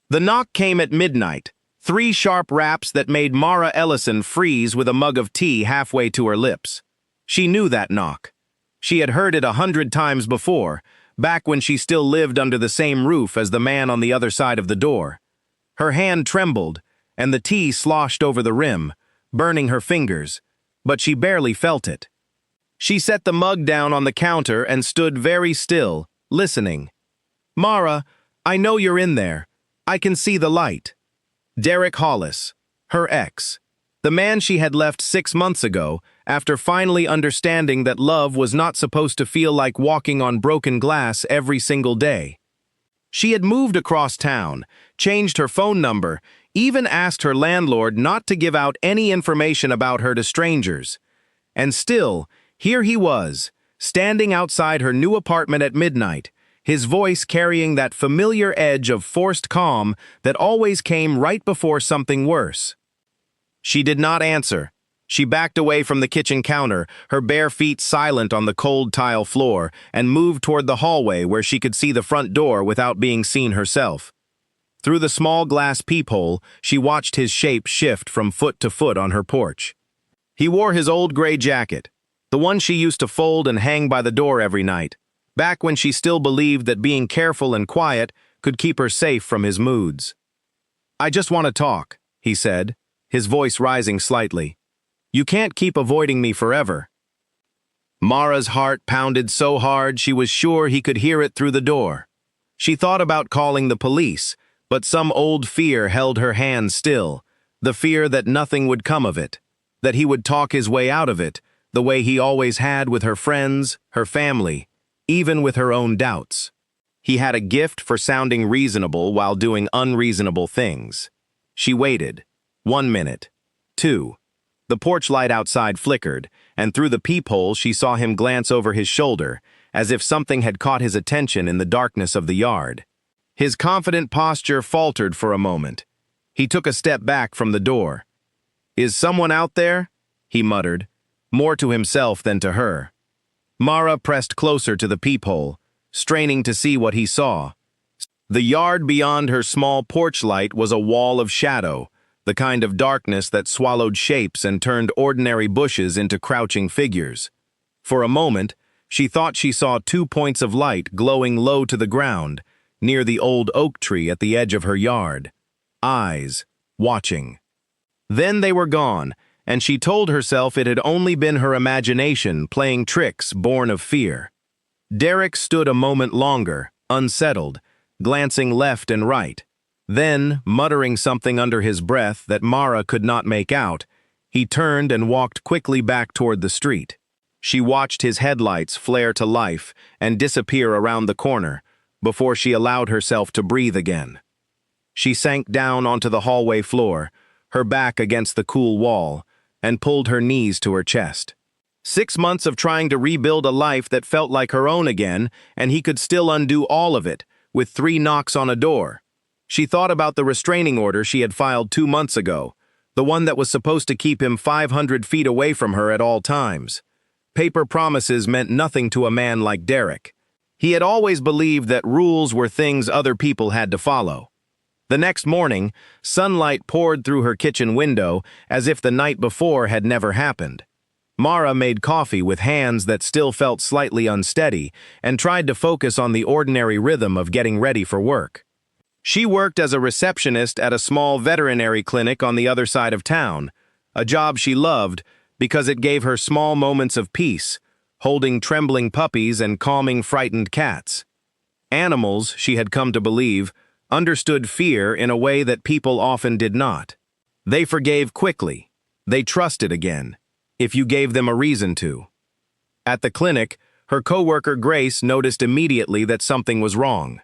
The knock came at midnight, 3 sharp raps that made Mara Ellison freeze with a mug of tea halfway to her lips. She knew that knock. She had heard it 100 times before, back when she still lived under the same roof as the man on the other side of the door. Her hand trembled, and the tea sloshed over the rim, burning her fingers, but she barely felt it. She set the mug down on the counter and stood very still, listening. "Mara, I know you're in there. I can see the light." Derek Hollis, her ex, the man she had left 6 months ago, after finally understanding that love was not supposed to feel like walking on broken glass every single day. She had moved across town, changed her phone number, even asked her landlord not to give out any information about her to strangers. And still, here he was, standing outside her new apartment at midnight, his voice carrying that familiar edge of forced calm that always came right before something worse. She did not answer. She backed away from the kitchen counter, her bare feet silent on the cold tile floor, and moved toward the hallway where she could see the front door without being seen herself. Through the small glass peephole, she watched his shape shift from foot to foot on her porch. He wore his old gray jacket, the one she used to fold and hang by the door every night, back when she still believed that being careful and quiet could keep her safe from his moods. "I just want to talk," he said, his voice rising slightly. "You can't keep avoiding me forever." Mara's heart pounded so hard she was sure he could hear it through the door. She thought about calling the police, but some old fear held her hand still, the fear that nothing would come of it, that he would talk his way out of it, the way he always had with her friends, her family, even with her own doubts. He had a gift for sounding reasonable while doing unreasonable things. She waited. 1 minute. 2. The porch light outside flickered, and through the peephole she saw him glance over his shoulder, as if something had caught his attention in the darkness of the yard. His confident posture faltered for a moment. He took a step back from the door. "Is someone out there?" he muttered, more to himself than to her. Mara pressed closer to the peephole, straining to see what he saw. The yard beyond her small porch light was a wall of shadow, the kind of darkness that swallowed shapes and turned ordinary bushes into crouching figures. For a moment, she thought she saw 2 points of light glowing low to the ground, near the old oak tree at the edge of her yard. Eyes, watching. Then they were gone, and she told herself it had only been her imagination playing tricks born of fear. Derek stood a moment longer, unsettled, glancing left and right. Then, muttering something under his breath that Mara could not make out, he turned and walked quickly back toward the street. She watched his headlights flare to life and disappear around the corner before she allowed herself to breathe again. She sank down onto the hallway floor, her back against the cool wall, and pulled her knees to her chest. 6 months of trying to rebuild a life that felt like her own again, and he could still undo all of it, with 3 knocks on a door. She thought about the restraining order she had filed 2 months ago, the one that was supposed to keep him 500 feet away from her at all times. Paper promises meant nothing to a man like Derek. He had always believed that rules were things other people had to follow. The next morning, sunlight poured through her kitchen window as if the night before had never happened. Mara made coffee with hands that still felt slightly unsteady and tried to focus on the ordinary rhythm of getting ready for work. She worked as a receptionist at a small veterinary clinic on the other side of town, a job she loved because it gave her small moments of peace, holding trembling puppies and calming frightened cats. Animals, she had come to believe, understood fear in a way that people often did not. They forgave quickly. They trusted again, if you gave them a reason to. At the clinic, her coworker Grace noticed immediately that something was wrong.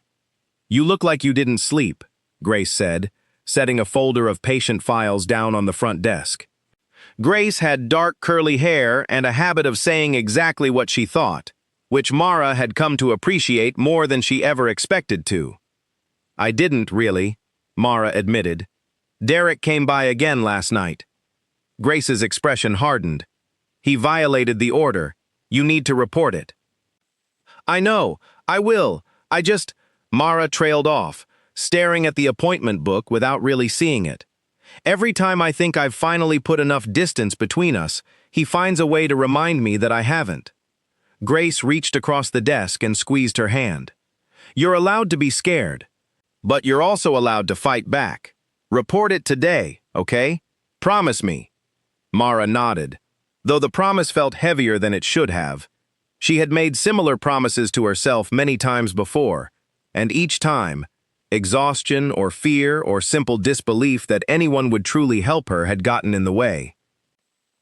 "You look like you didn't sleep," Grace said, setting a folder of patient files down on the front desk. Grace had dark curly hair and a habit of saying exactly what she thought, which Mara had come to appreciate more than she ever expected to. "I didn't, really," Mara admitted. "Derek came by again last night." Grace's expression hardened. "He violated the order. You need to report it." "I know. I will. Mara trailed off, staring at the appointment book without really seeing it. Every time I think I've finally put enough distance between us, he finds a way to remind me that I haven't. Grace reached across the desk and squeezed her hand. You're allowed to be scared, but you're also allowed to fight back. Report it today, okay? Promise me. Mara nodded, though the promise felt heavier than it should have. She had made similar promises to herself many times before, and each time, exhaustion or fear or simple disbelief that anyone would truly help her had gotten in the way.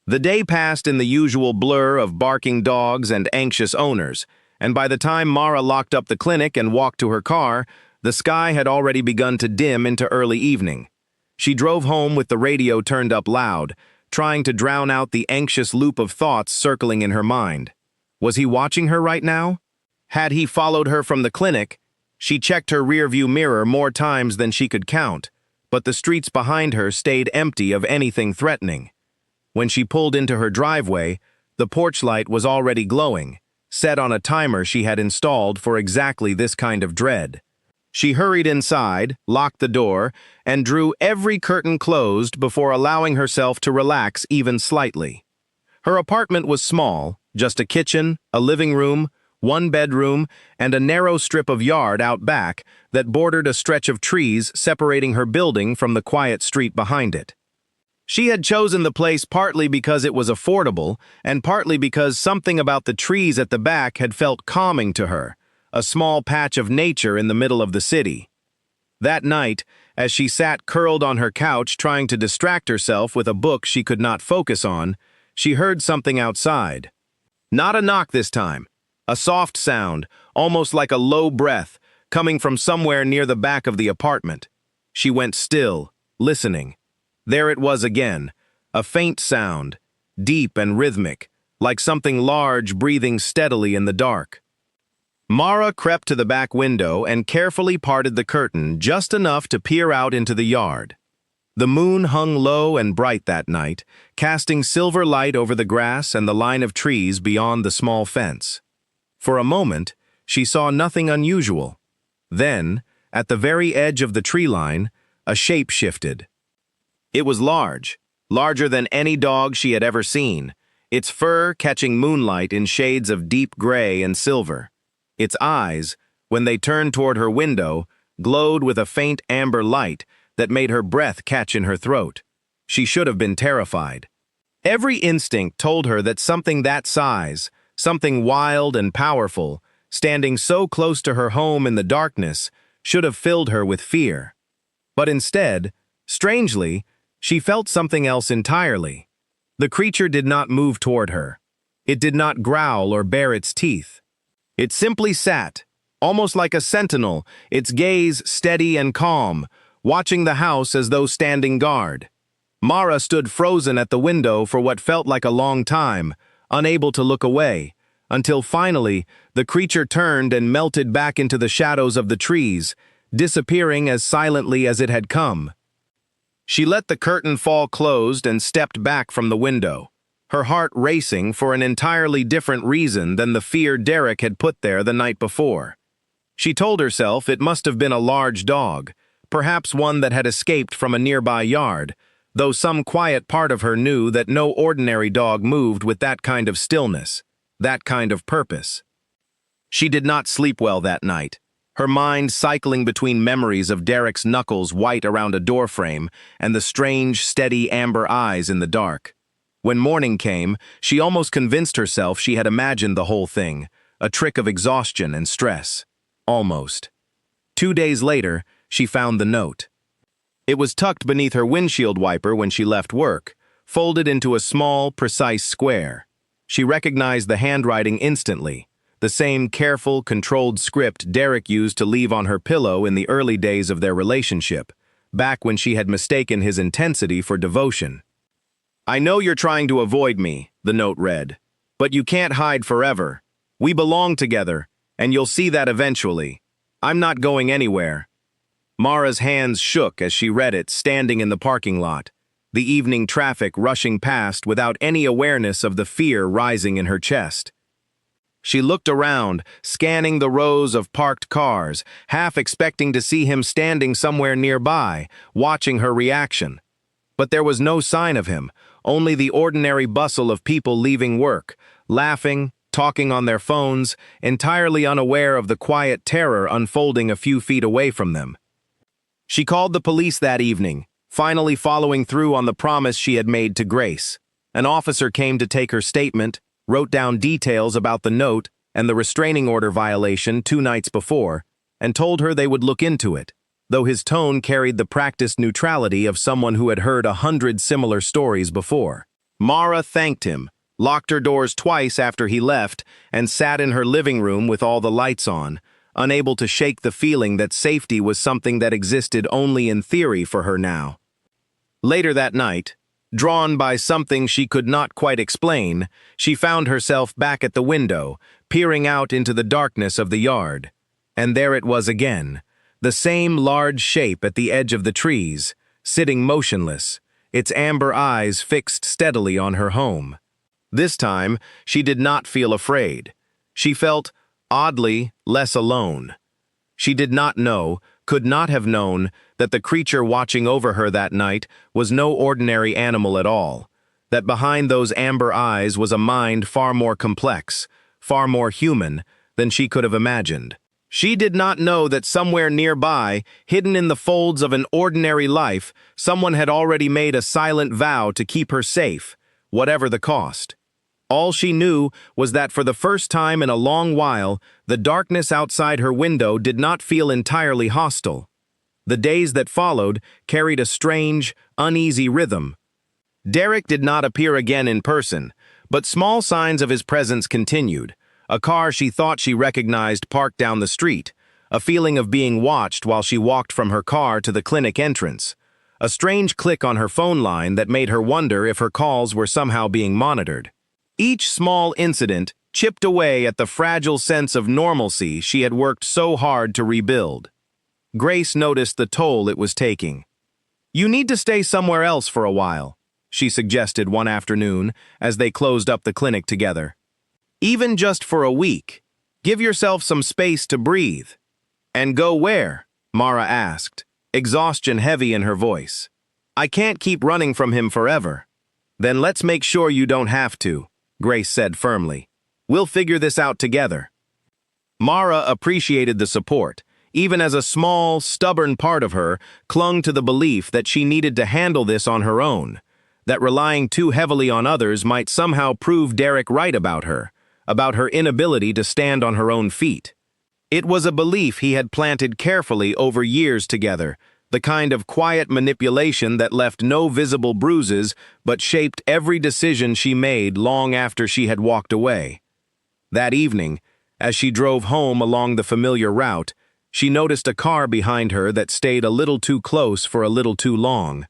The day passed in the usual blur of barking dogs and anxious owners, and by the time Mara locked up the clinic and walked to her car, the sky had already begun to dim into early evening. She drove home with the radio turned up loud, trying to drown out the anxious loop of thoughts circling in her mind. Was he watching her right now? Had he followed her from the clinic? She checked her rearview mirror more times than she could count, but the streets behind her stayed empty of anything threatening. When she pulled into her driveway, the porch light was already glowing, set on a timer she had installed for exactly this kind of dread. She hurried inside, locked the door, and drew every curtain closed before allowing herself to relax even slightly. Her apartment was small, just a kitchen, a living room, one bedroom, and a narrow strip of yard out back that bordered a stretch of trees separating her building from the quiet street behind it. She had chosen the place partly because it was affordable and partly because something about the trees at the back had felt calming to her, a small patch of nature in the middle of the city. That night, as she sat curled on her couch trying to distract herself with a book she could not focus on, she heard something outside. Not a knock this time. A soft sound, almost like a low breath, coming from somewhere near the back of the apartment. She went still, listening. There it was again, a faint sound, deep and rhythmic, like something large breathing steadily in the dark. Mara crept to the back window and carefully parted the curtain just enough to peer out into the yard. The moon hung low and bright that night, casting silver light over the grass and the line of trees beyond the small fence. For a moment, she saw nothing unusual. Then, at the very edge of the tree line, a shape shifted. It was large, larger than any dog she had ever seen, its fur catching moonlight in shades of deep gray and silver. Its eyes, when they turned toward her window, glowed with a faint amber light that made her breath catch in her throat. She should have been terrified. Every instinct told her that something that size, something wild and powerful, standing so close to her home in the darkness, should have filled her with fear. But instead, strangely, she felt something else entirely. The creature did not move toward her. It did not growl or bare its teeth. It simply sat, almost like a sentinel, its gaze steady and calm, watching the house as though standing guard. Mara stood frozen at the window for what felt like a long time, unable to look away, until finally the creature turned and melted back into the shadows of the trees, disappearing as silently as it had come. She let the curtain fall closed and stepped back from the window, her heart racing for an entirely different reason than the fear Derek had put there the night before. She told herself it must have been a large dog, perhaps one that had escaped from a nearby yard, though some quiet part of her knew that no ordinary dog moved with that kind of stillness, that kind of purpose. She did not sleep well that night, her mind cycling between memories of Derek's knuckles white around a doorframe and the strange, steady amber eyes in the dark. When morning came, she almost convinced herself she had imagined the whole thing, a trick of exhaustion and stress. Almost. 2 days later, she found the note. It was tucked beneath her windshield wiper when she left work, folded into a small, precise square. She recognized the handwriting instantly, the same careful, controlled script Derek used to leave on her pillow in the early days of their relationship, back when she had mistaken his intensity for devotion. "I know you're trying to avoid me," the note read, "but you can't hide forever. We belong together, and you'll see that eventually. I'm not going anywhere." Mara's hands shook as she read it, standing in the parking lot, the evening traffic rushing past without any awareness of the fear rising in her chest. She looked around, scanning the rows of parked cars, half expecting to see him standing somewhere nearby, watching her reaction. But there was no sign of him, only the ordinary bustle of people leaving work, laughing, talking on their phones, entirely unaware of the quiet terror unfolding a few feet away from them. She called the police that evening, finally following through on the promise she had made to Grace. An officer came to take her statement, wrote down details about the note and the restraining order violation 2 nights before, and told her they would look into it, though his tone carried the practiced neutrality of someone who had heard 100 similar stories before. Mara thanked him, locked her doors twice after he left, and sat in her living room with all the lights on, unable to shake the feeling that safety was something that existed only in theory for her now. Later that night, drawn by something she could not quite explain, she found herself back at the window, peering out into the darkness of the yard. And there it was again, the same large shape at the edge of the trees, sitting motionless, its amber eyes fixed steadily on her home. This time, she did not feel afraid. She felt, oddly, less alone. She did not know, could not have known, that the creature watching over her that night was no ordinary animal at all, that behind those amber eyes was a mind far more complex, far more human than she could have imagined. She did not know that somewhere nearby, hidden in the folds of an ordinary life, someone had already made a silent vow to keep her safe, whatever the cost. All she knew was that for the first time in a long while, the darkness outside her window did not feel entirely hostile. The days that followed carried a strange, uneasy rhythm. Derek did not appear again in person, but small signs of his presence continued. A car she thought she recognized parked down the street, a feeling of being watched while she walked from her car to the clinic entrance, a strange click on her phone line that made her wonder if her calls were somehow being monitored. Each small incident chipped away at the fragile sense of normalcy she had worked so hard to rebuild. Grace noticed the toll it was taking. "You need to stay somewhere else for a while," she suggested one afternoon as they closed up the clinic together. "Even just for a week. Give yourself some space to breathe." "And go where?" Mara asked, exhaustion heavy in her voice. "I can't keep running from him forever." "Then let's make sure you don't have to," Grace said firmly. "We'll figure this out together." Mara appreciated the support, even as a small, stubborn part of her clung to the belief that she needed to handle this on her own, that relying too heavily on others might somehow prove Derek right about her inability to stand on her own feet. It was a belief he had planted carefully over years together, the kind of quiet manipulation that left no visible bruises but shaped every decision she made long after she had walked away. That evening, as she drove home along the familiar route, she noticed a car behind her that stayed a little too close for a little too long.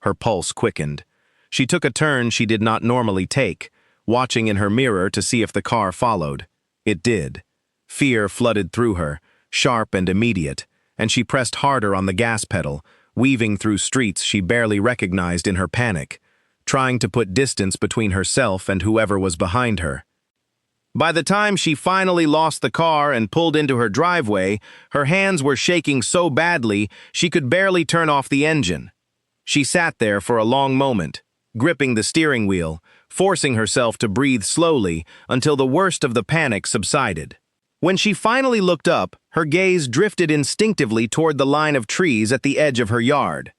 Her pulse quickened. She took a turn she did not normally take, watching in her mirror to see if the car followed. It did. Fear flooded through her, sharp and immediate, and she pressed harder on the gas pedal, weaving through streets she barely recognized in her panic, trying to put distance between herself and whoever was behind her. By the time she finally lost the car and pulled into her driveway, her hands were shaking so badly she could barely turn off the engine. She sat there for a long moment, gripping the steering wheel, forcing herself to breathe slowly until the worst of the panic subsided. When she finally looked up, her gaze drifted instinctively toward the line of trees at the edge of her yard.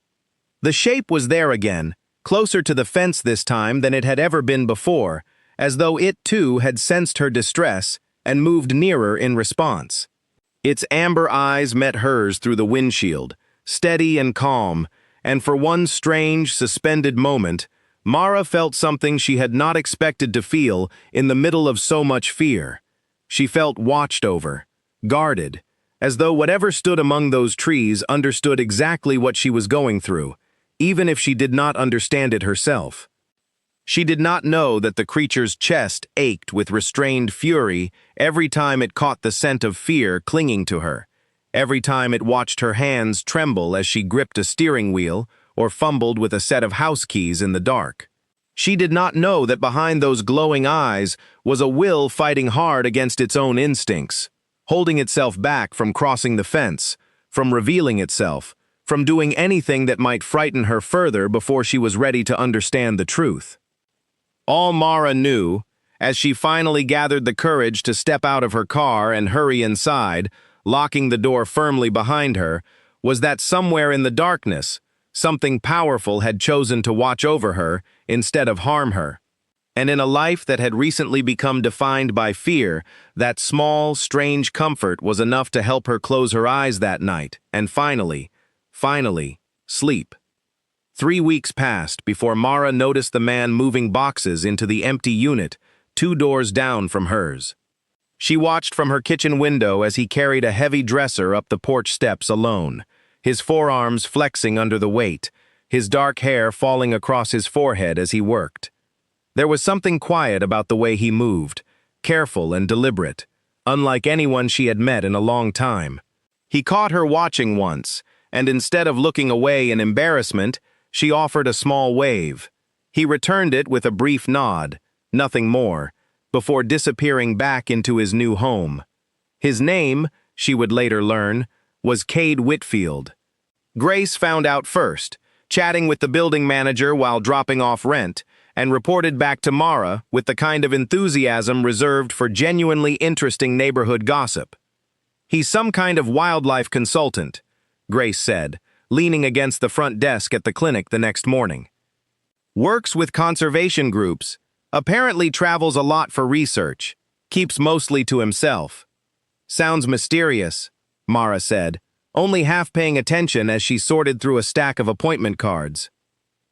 The shape was there again, closer to the fence this time than it had ever been before, as though it too had sensed her distress and moved nearer in response. Its amber eyes met hers through the windshield, steady and calm, and for one strange, suspended moment, Mara felt something she had not expected to feel in the middle of so much fear. She felt watched over, guarded, as though whatever stood among those trees understood exactly what she was going through, even if she did not understand it herself. She did not know that the creature's chest ached with restrained fury every time it caught the scent of fear clinging to her, every time it watched her hands tremble as she gripped a steering wheel or fumbled with a set of house keys in the dark. She did not know that behind those glowing eyes was a will fighting hard against its own instincts, holding itself back from crossing the fence, from revealing itself, from doing anything that might frighten her further before she was ready to understand the truth. All Mara knew, as she finally gathered the courage to step out of her car and hurry inside, locking the door firmly behind her, was that somewhere in the darkness, something powerful had chosen to watch over her instead of harm her. And in a life that had recently become defined by fear, that small, strange comfort was enough to help her close her eyes that night and finally, sleep. 3 weeks passed before Mara noticed the man moving boxes into the empty unit 2 doors down from hers. She watched from her kitchen window as he carried a heavy dresser up the porch steps alone, his forearms flexing under the weight, his dark hair falling across his forehead as he worked. There was something quiet about the way he moved, careful and deliberate, unlike anyone she had met in a long time. He caught her watching once, and instead of looking away in embarrassment, she offered a small wave. He returned it with a brief nod, nothing more, before disappearing back into his new home. His name, she would later learn, was Cade Whitfield. Grace found out first, chatting with the building manager while dropping off rent, and reported back to Mara with the kind of enthusiasm reserved for genuinely interesting neighborhood gossip. "He's some kind of wildlife consultant," Grace said, leaning against the front desk at the clinic the next morning. "Works with conservation groups, apparently travels a lot for research, keeps mostly to himself." "Sounds mysterious," Mara said, only half paying attention as she sorted through a stack of appointment cards.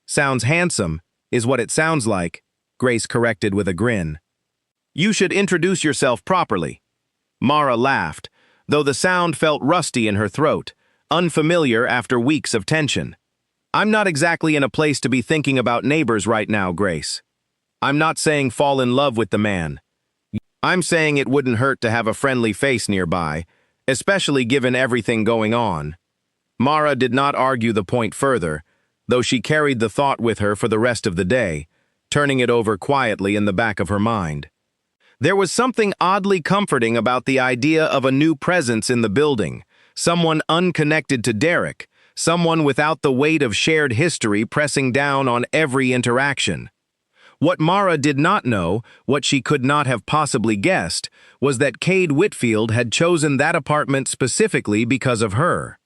"Sounds handsome, is what it sounds like," Grace corrected with a grin. "You should introduce yourself properly." Mara laughed, though the sound felt rusty in her throat, unfamiliar after weeks of tension. "I'm not exactly in a place to be thinking about neighbors right now, Grace. I'm not saying fall in love with the man. I'm saying it wouldn't hurt to have a friendly face nearby, especially given everything going on." Mara did not argue the point further, though she carried the thought with her for the rest of the day, turning it over quietly in the back of her mind. There was something oddly comforting about the idea of a new presence in the building, someone unconnected to Derek, someone without the weight of shared history pressing down on every interaction. What Mara did not know, what she could not have possibly guessed, was that Cade Whitfield had chosen that apartment specifically because of her.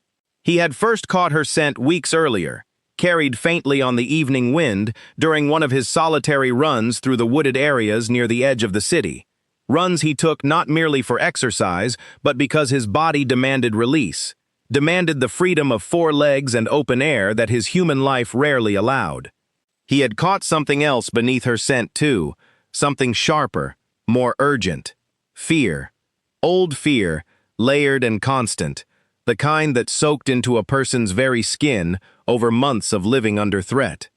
He had first caught her scent weeks earlier, carried faintly on the evening wind during one of his solitary runs through the wooded areas near the edge of the city. Runs he took not merely for exercise, but because his body demanded release, demanded the freedom of 4 legs and open air that his human life rarely allowed. He had caught something else beneath her scent too, something sharper, more urgent. Fear. Old fear, layered and constant, the kind that soaked into a person's very skin over months of living under threat.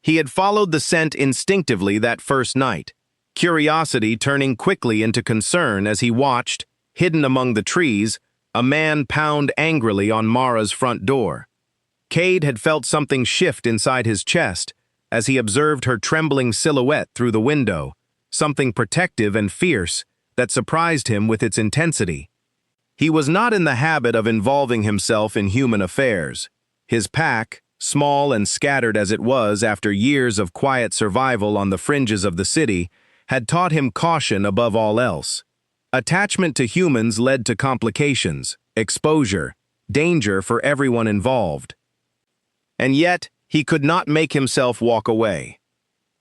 He had followed the scent instinctively that first night, curiosity turning quickly into concern as he watched, hidden among the trees, a man pound angrily on Mara's front door. Cade had felt something shift inside his chest as he observed her trembling silhouette through the window, something protective and fierce that surprised him with its intensity. He was not in the habit of involving himself in human affairs. His pack, small and scattered as it was after years of quiet survival on the fringes of the city, had taught him caution above all else. Attachment to humans led to complications, exposure, danger for everyone involved. And yet, he could not make himself walk away.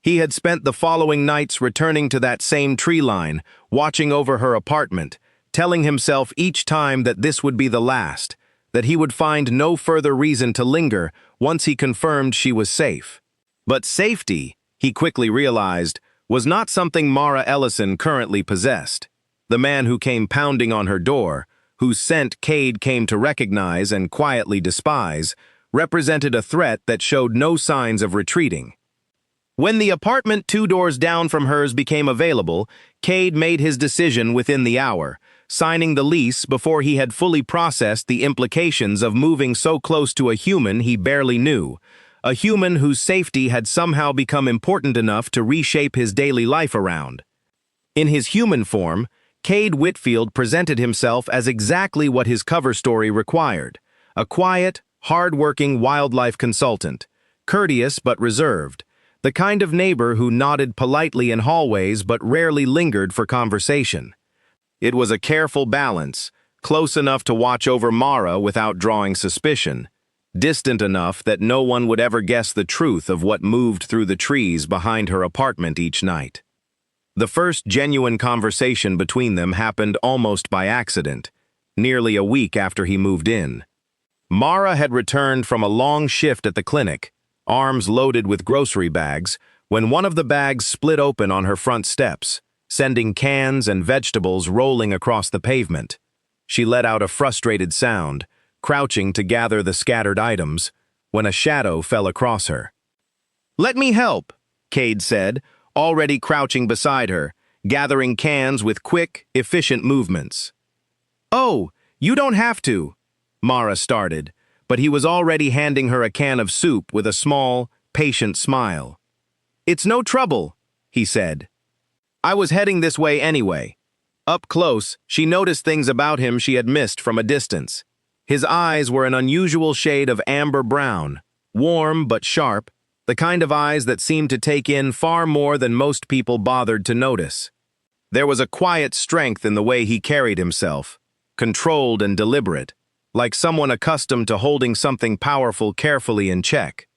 He had spent the following nights returning to that same tree line, watching over her apartment, telling himself each time that this would be the last, that he would find no further reason to linger once he confirmed she was safe. But safety, he quickly realized, was not something Mara Ellison currently possessed. The man who came pounding on her door, whose scent Cade came to recognize and quietly despise, represented a threat that showed no signs of retreating. When the apartment 2 doors down from hers became available, Cade made his decision within the hour, signing the lease before he had fully processed the implications of moving so close to a human he barely knew, a human whose safety had somehow become important enough to reshape his daily life around. In his human form, Cade Whitfield presented himself as exactly what his cover story required: a quiet, hard-working wildlife consultant, courteous but reserved, the kind of neighbor who nodded politely in hallways but rarely lingered for conversation. It was a careful balance, close enough to watch over Mara without drawing suspicion, distant enough that no one would ever guess the truth of what moved through the trees behind her apartment each night. The first genuine conversation between them happened almost by accident, nearly a week after he moved in. Mara had returned from a long shift at the clinic, arms loaded with grocery bags, when one of the bags split open on her front steps, sending cans and vegetables rolling across the pavement. She let out a frustrated sound, crouching to gather the scattered items, when a shadow fell across her. "Let me help," Cade said, already crouching beside her, gathering cans with quick, efficient movements. "Oh, you don't have to," Mara started, but he was already handing her a can of soup with a small, patient smile. "It's no trouble," he said. "I was heading this way anyway." Up close, she noticed things about him she had missed from a distance. His eyes were an unusual shade of amber brown, warm but sharp, the kind of eyes that seemed to take in far more than most people bothered to notice. There was a quiet strength in the way he carried himself, controlled and deliberate, like someone accustomed to holding something powerful carefully in check.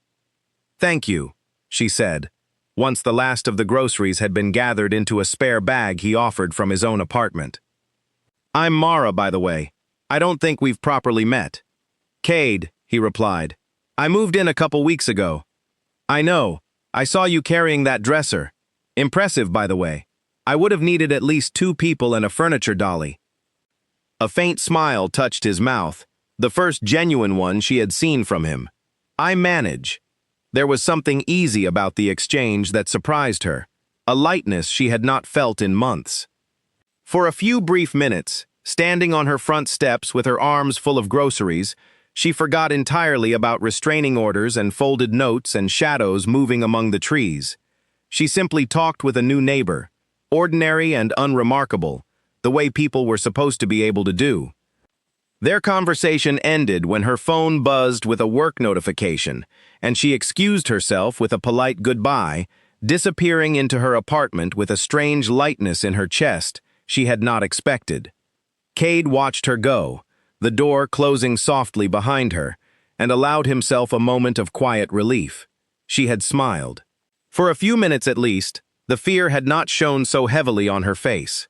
"Thank you," she said, once the last of the groceries had been gathered into a spare bag he offered from his own apartment. "I'm Mara, by the way. I don't think we've properly met." "Cade," he replied. "I moved in a couple weeks ago." "I know. I saw you carrying that dresser. Impressive, by the way. I would have needed at least 2 people and a furniture dolly." A faint smile touched his mouth, the first genuine one she had seen from him. "I manage." There was something easy about the exchange that surprised her, a lightness she had not felt in months. For a few brief minutes, standing on her front steps with her arms full of groceries, she forgot entirely about restraining orders and folded notes and shadows moving among the trees. She simply talked with a new neighbor, ordinary and unremarkable, the way people were supposed to be able to do. Their conversation ended when her phone buzzed with a work notification, and she excused herself with a polite goodbye, disappearing into her apartment with a strange lightness in her chest she had not expected. Cade watched her go, the door closing softly behind her, and allowed himself a moment of quiet relief. She had smiled. For a few minutes at least, the fear had not shone so heavily on her face.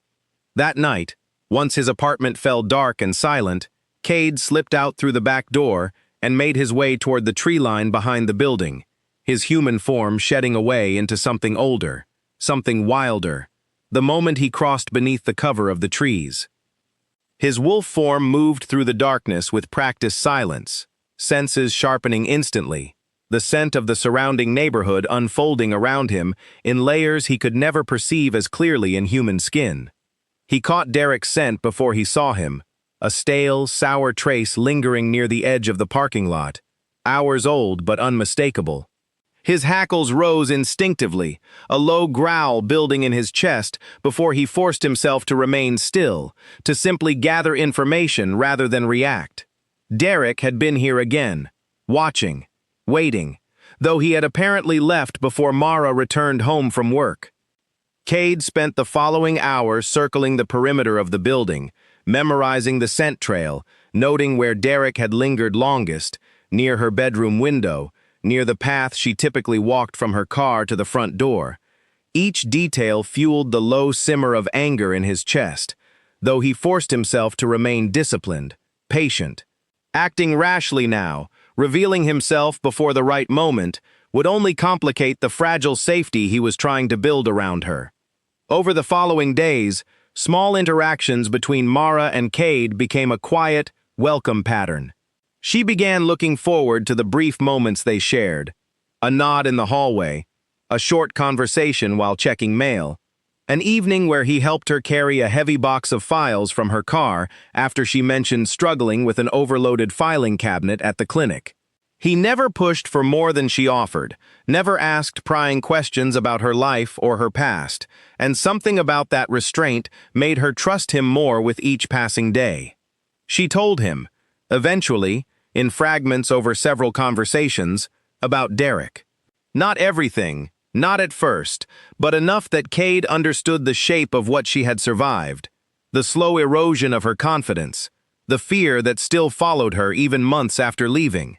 That night, once his apartment fell dark and silent, Cade slipped out through the back door and made his way toward the tree line behind the building, his human form shedding away into something older, something wilder, the moment he crossed beneath the cover of the trees. His wolf form moved through the darkness with practiced silence, senses sharpening instantly, the scent of the surrounding neighborhood unfolding around him in layers he could never perceive as clearly in human skin. He caught Derek's scent before he saw him, a stale, sour trace lingering near the edge of the parking lot, hours old but unmistakable. His hackles rose instinctively, a low growl building in his chest before he forced himself to remain still, to simply gather information rather than react. Derek had been here again, watching, waiting, though he had apparently left before Mara returned home from work. Cade spent the following hour circling the perimeter of the building, memorizing the scent trail, noting where Derek had lingered longest, near her bedroom window, near the path she typically walked from her car to the front door. Each detail fueled the low simmer of anger in his chest, though he forced himself to remain disciplined, patient. Acting rashly now, revealing himself before the right moment, would only complicate the fragile safety he was trying to build around her. Over the following days, small interactions between Mara and Cade became a quiet, welcome pattern. She began looking forward to the brief moments they shared, a nod in the hallway, a short conversation while checking mail, an evening where he helped her carry a heavy box of files from her car after she mentioned struggling with an overloaded filing cabinet at the clinic. He never pushed for more than she offered, never asked prying questions about her life or her past, and something about that restraint made her trust him more with each passing day. She told him, eventually, in fragments over several conversations, about Derek. Not everything, not at first, but enough that Cade understood the shape of what she had survived, the slow erosion of her confidence, the fear that still followed her even months after leaving.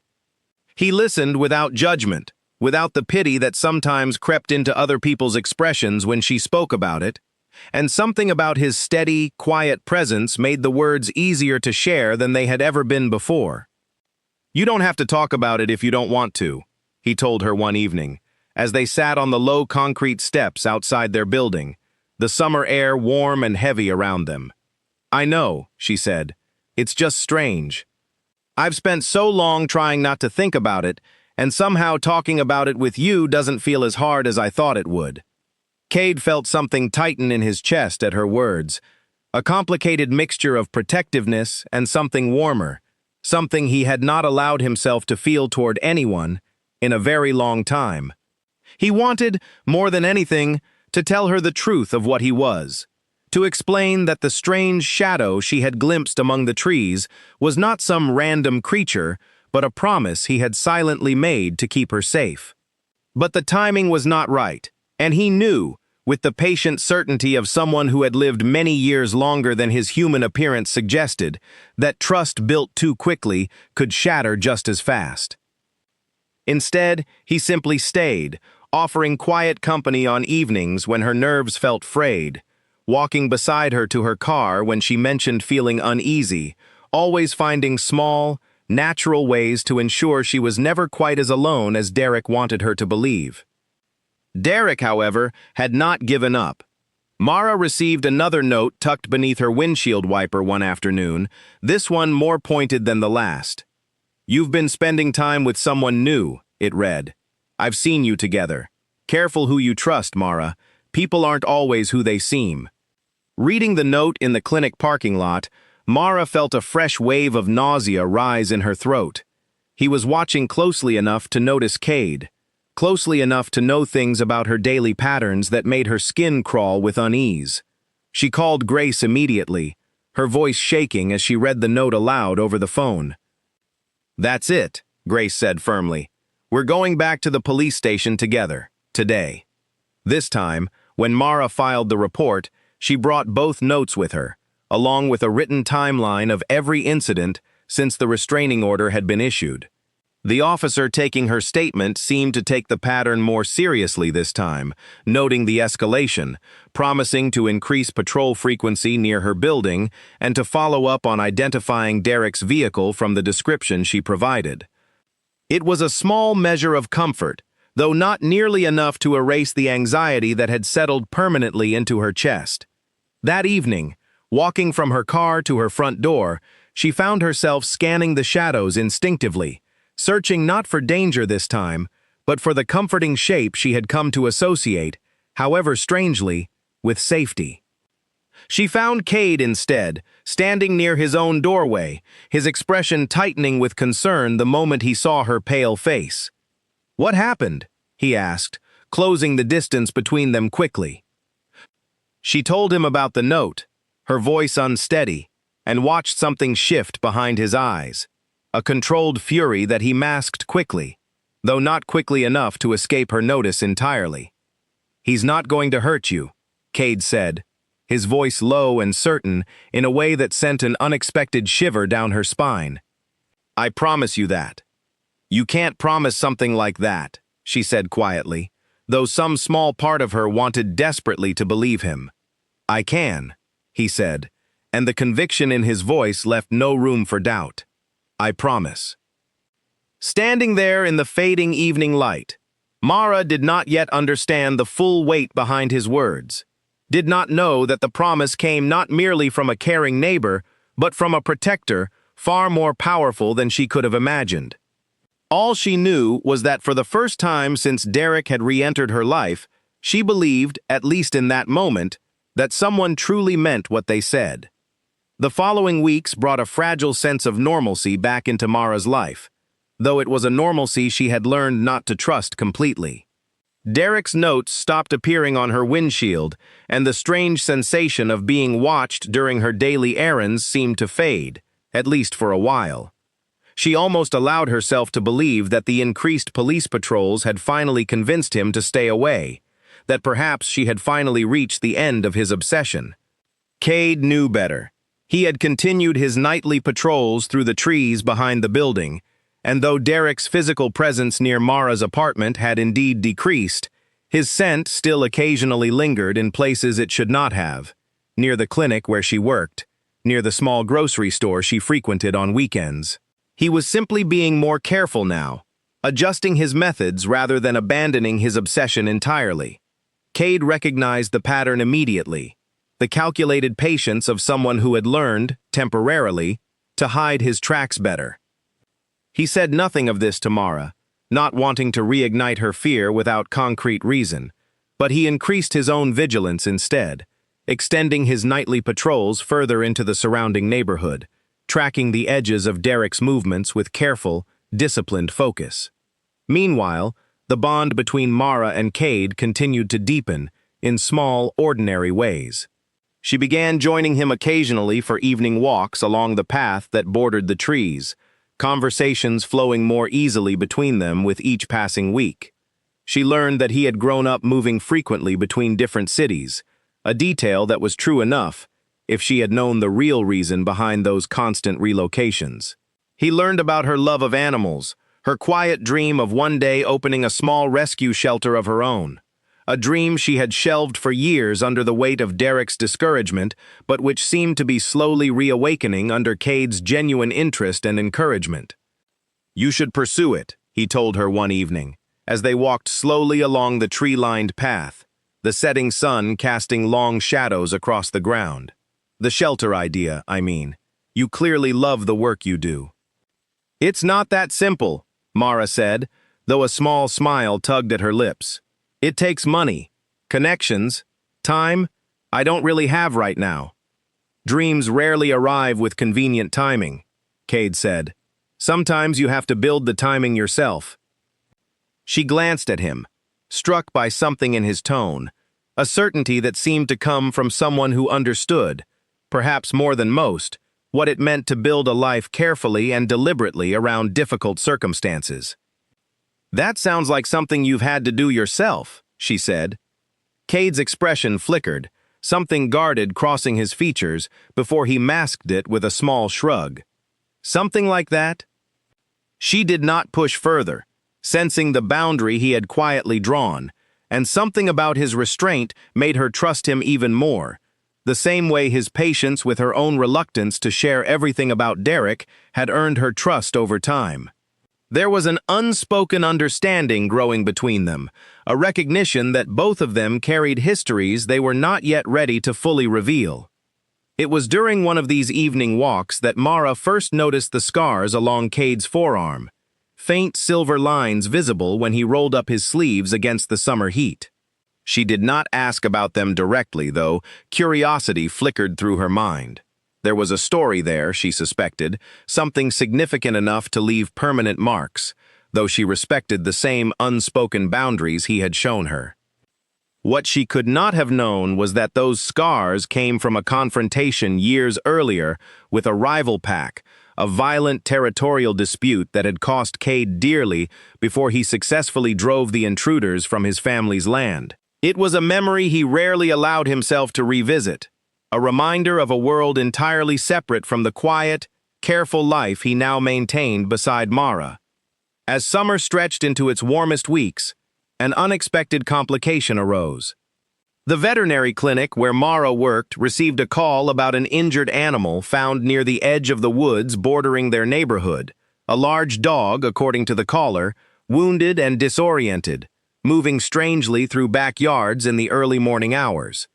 He listened without judgment, without the pity that sometimes crept into other people's expressions when she spoke about it, and something about his steady, quiet presence made the words easier to share than they had ever been before. "You don't have to talk about it if you don't want to," he told her one evening, as they sat on the low concrete steps outside their building, the summer air warm and heavy around them. "I know," she said. "It's just strange. I've spent so long trying not to think about it, and somehow talking about it with you doesn't feel as hard as I thought it would." Cade felt something tighten in his chest at her words, a complicated mixture of protectiveness and something warmer, something he had not allowed himself to feel toward anyone in a very long time. He wanted, more than anything, to tell her the truth of what he was, to explain that the strange shadow she had glimpsed among the trees was not some random creature, but a promise he had silently made to keep her safe. But the timing was not right, and he knew, with the patient certainty of someone who had lived many years longer than his human appearance suggested, that trust built too quickly could shatter just as fast. Instead, he simply stayed, offering quiet company on evenings when her nerves felt frayed, walking beside her to her car when she mentioned feeling uneasy, always finding small, natural ways to ensure she was never quite as alone as Derek wanted her to believe. Derek, however, had not given up. Mara received another note tucked beneath her windshield wiper one afternoon, this one more pointed than the last. "You've been spending time with someone new," it read. "I've seen you together. Careful who you trust, Mara. People aren't always who they seem." Reading the note in the clinic parking lot, Mara felt a fresh wave of nausea rise in her throat. He was watching closely enough to notice Cade, closely enough to know things about her daily patterns that made her skin crawl with unease. She called Grace immediately, her voice shaking as she read the note aloud over the phone. "That's it," Grace said firmly. "We're going back to the police station together, today." This time, when Mara filed the report, she brought both notes with her, along with a written timeline of every incident since the restraining order had been issued. The officer taking her statement seemed to take the pattern more seriously this time, noting the escalation, promising to increase patrol frequency near her building and to follow up on identifying Derek's vehicle from the description she provided. It was a small measure of comfort, though not nearly enough to erase the anxiety that had settled permanently into her chest. That evening, walking from her car to her front door, she found herself scanning the shadows instinctively, searching not for danger this time, but for the comforting shape she had come to associate, however strangely, with safety. She found Cade instead, standing near his own doorway, his expression tightening with concern the moment he saw her pale face. "What happened?" he asked, closing the distance between them quickly. She told him about the note, her voice unsteady, and watched something shift behind his eyes, a controlled fury that he masked quickly, though not quickly enough to escape her notice entirely. "He's not going to hurt you," Cade said, his voice low and certain in a way that sent an unexpected shiver down her spine. "I promise you that." "You can't promise something like that," she said quietly, though some small part of her wanted desperately to believe him. "I can," he said, and the conviction in his voice left no room for doubt. "I promise." Standing there in the fading evening light, Mara did not yet understand the full weight behind his words, did not know that the promise came not merely from a caring neighbor, but from a protector far more powerful than she could have imagined. All she knew was that for the first time since Derek had re-entered her life, she believed, at least in that moment, that someone truly meant what they said. The following weeks brought a fragile sense of normalcy back into Mara's life. though it was a normalcy she had learned not to trust completely. Derek's notes stopped appearing on her windshield, and the strange sensation of being watched during her daily errands seemed to fade, at least for a while. She almost allowed herself to believe that the increased police patrols had finally convinced him to stay away, that perhaps she had finally reached the end of his obsession. Cade knew better. He had continued his nightly patrols through the trees behind the building, and though Derek's physical presence near Mara's apartment had indeed decreased, his scent still occasionally lingered in places it should not have, near the clinic where she worked, near the small grocery store she frequented on weekends. He was simply being more careful now, adjusting his methods rather than abandoning his obsession entirely. Cade recognized the pattern immediately, the calculated patience of someone who had learned, temporarily, to hide his tracks better. He said nothing of this to Mara, not wanting to reignite her fear without concrete reason, but he increased his own vigilance instead, extending his nightly patrols further into the surrounding neighborhood, tracking the edges of Derek's movements with careful, disciplined focus. Meanwhile, the bond between Mara and Cade continued to deepen in small, ordinary ways. She began joining him occasionally for evening walks along the path that bordered the trees, conversations flowing more easily between them with each passing week. She learned that he had grown up moving frequently between different cities, a detail that was true enough if she had known the real reason behind those constant relocations. He learned about her love of animals, her quiet dream of one day opening a small rescue shelter of her own, a dream she had shelved for years under the weight of Derek's discouragement, but which seemed to be slowly reawakening under Cade's genuine interest and encouragement. "You should pursue it," he told her one evening, as they walked slowly along the tree-lined path, the setting sun casting long shadows across the ground. "The shelter idea, I mean. You clearly love the work you do." "It's not that simple," Mara said, though a small smile tugged at her lips. "It takes money, connections, time I don't really have right now." "Dreams rarely arrive with convenient timing," Cade said. "Sometimes you have to build the timing yourself." She glanced at him, struck by something in his tone, a certainty that seemed to come from someone who understood, perhaps more than most, what it meant to build a life carefully and deliberately around difficult circumstances. "That sounds like something you've had to do yourself," she said. Cade's expression flickered, something guarded crossing his features before he masked it with a small shrug. "Something like that?" She did not push further, sensing the boundary he had quietly drawn, and something about his restraint made her trust him even more, the same way his patience with her own reluctance to share everything about Derek had earned her trust over time. There was an unspoken understanding growing between them, a recognition that both of them carried histories they were not yet ready to fully reveal. It was during one of these evening walks that Mara first noticed the scars along Cade's forearm, faint silver lines visible when he rolled up his sleeves against the summer heat. She did not ask about them directly, though curiosity flickered through her mind. There was a story there, she suspected, something significant enough to leave permanent marks, though she respected the same unspoken boundaries he had shown her. What she could not have known was that those scars came from a confrontation years earlier with a rival pack, a violent territorial dispute that had cost Cade dearly before he successfully drove the intruders from his family's land. It was a memory he rarely allowed himself to revisit, a reminder of a world entirely separate from the quiet, careful life he now maintained beside Mara. As summer stretched into its warmest weeks, an unexpected complication arose. The veterinary clinic where Mara worked received a call about an injured animal found near the edge of the woods bordering their neighborhood, a large dog, according to the caller, wounded and disoriented, moving strangely through backyards in the early morning hours.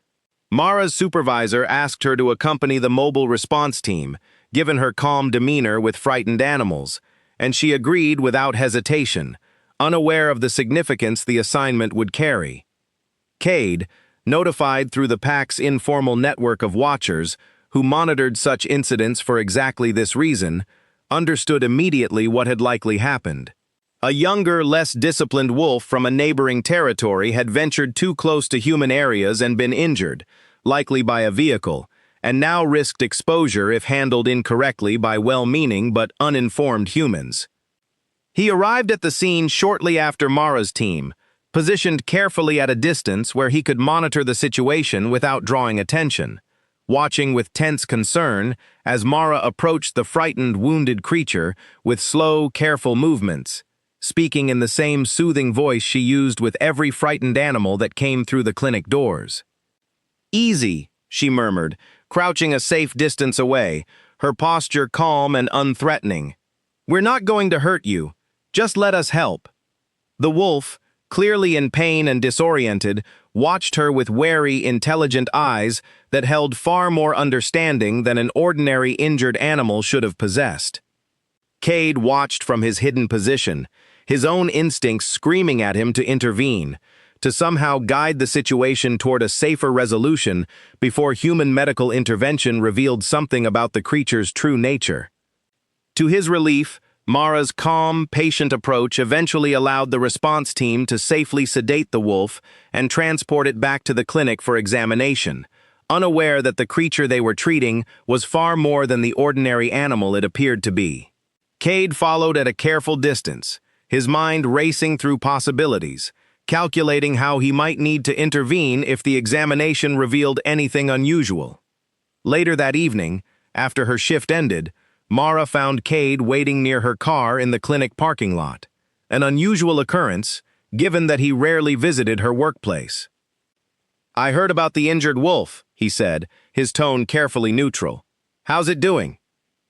Mara's supervisor asked her to accompany the mobile response team, given her calm demeanor with frightened animals, and she agreed without hesitation, unaware of the significance the assignment would carry. Cade, notified through the pack's informal network of watchers, who monitored such incidents for exactly this reason, understood immediately what had likely happened. A younger, less disciplined wolf from a neighboring territory had ventured too close to human areas and been injured, likely by a vehicle, and now risked exposure if handled incorrectly by well-meaning but uninformed humans. He arrived at the scene shortly after Mara's team, positioned carefully at a distance where he could monitor the situation without drawing attention, watching with tense concern as Mara approached the frightened, wounded creature with slow, careful movements, speaking in the same soothing voice she used with every frightened animal that came through the clinic doors. "Easy," she murmured, crouching a safe distance away, her posture calm and unthreatening. "We're not going to hurt you. Just let us help." The wolf, clearly in pain and disoriented, watched her with wary, intelligent eyes that held far more understanding than an ordinary injured animal should have possessed. Cade watched from his hidden position, his own instincts screaming at him to intervene, to somehow guide the situation toward a safer resolution before human medical intervention revealed something about the creature's true nature. To his relief, Mara's calm, patient approach eventually allowed the response team to safely sedate the wolf and transport it back to the clinic for examination, unaware that the creature they were treating was far more than the ordinary animal it appeared to be. Cade followed at a careful distance, his mind racing through possibilities, calculating how he might need to intervene if the examination revealed anything unusual. Later that evening, after her shift ended, Mara found Cade waiting near her car in the clinic parking lot, an unusual occurrence, given that he rarely visited her workplace. "I heard about the injured wolf," he said, his tone carefully neutral. "How's it doing?"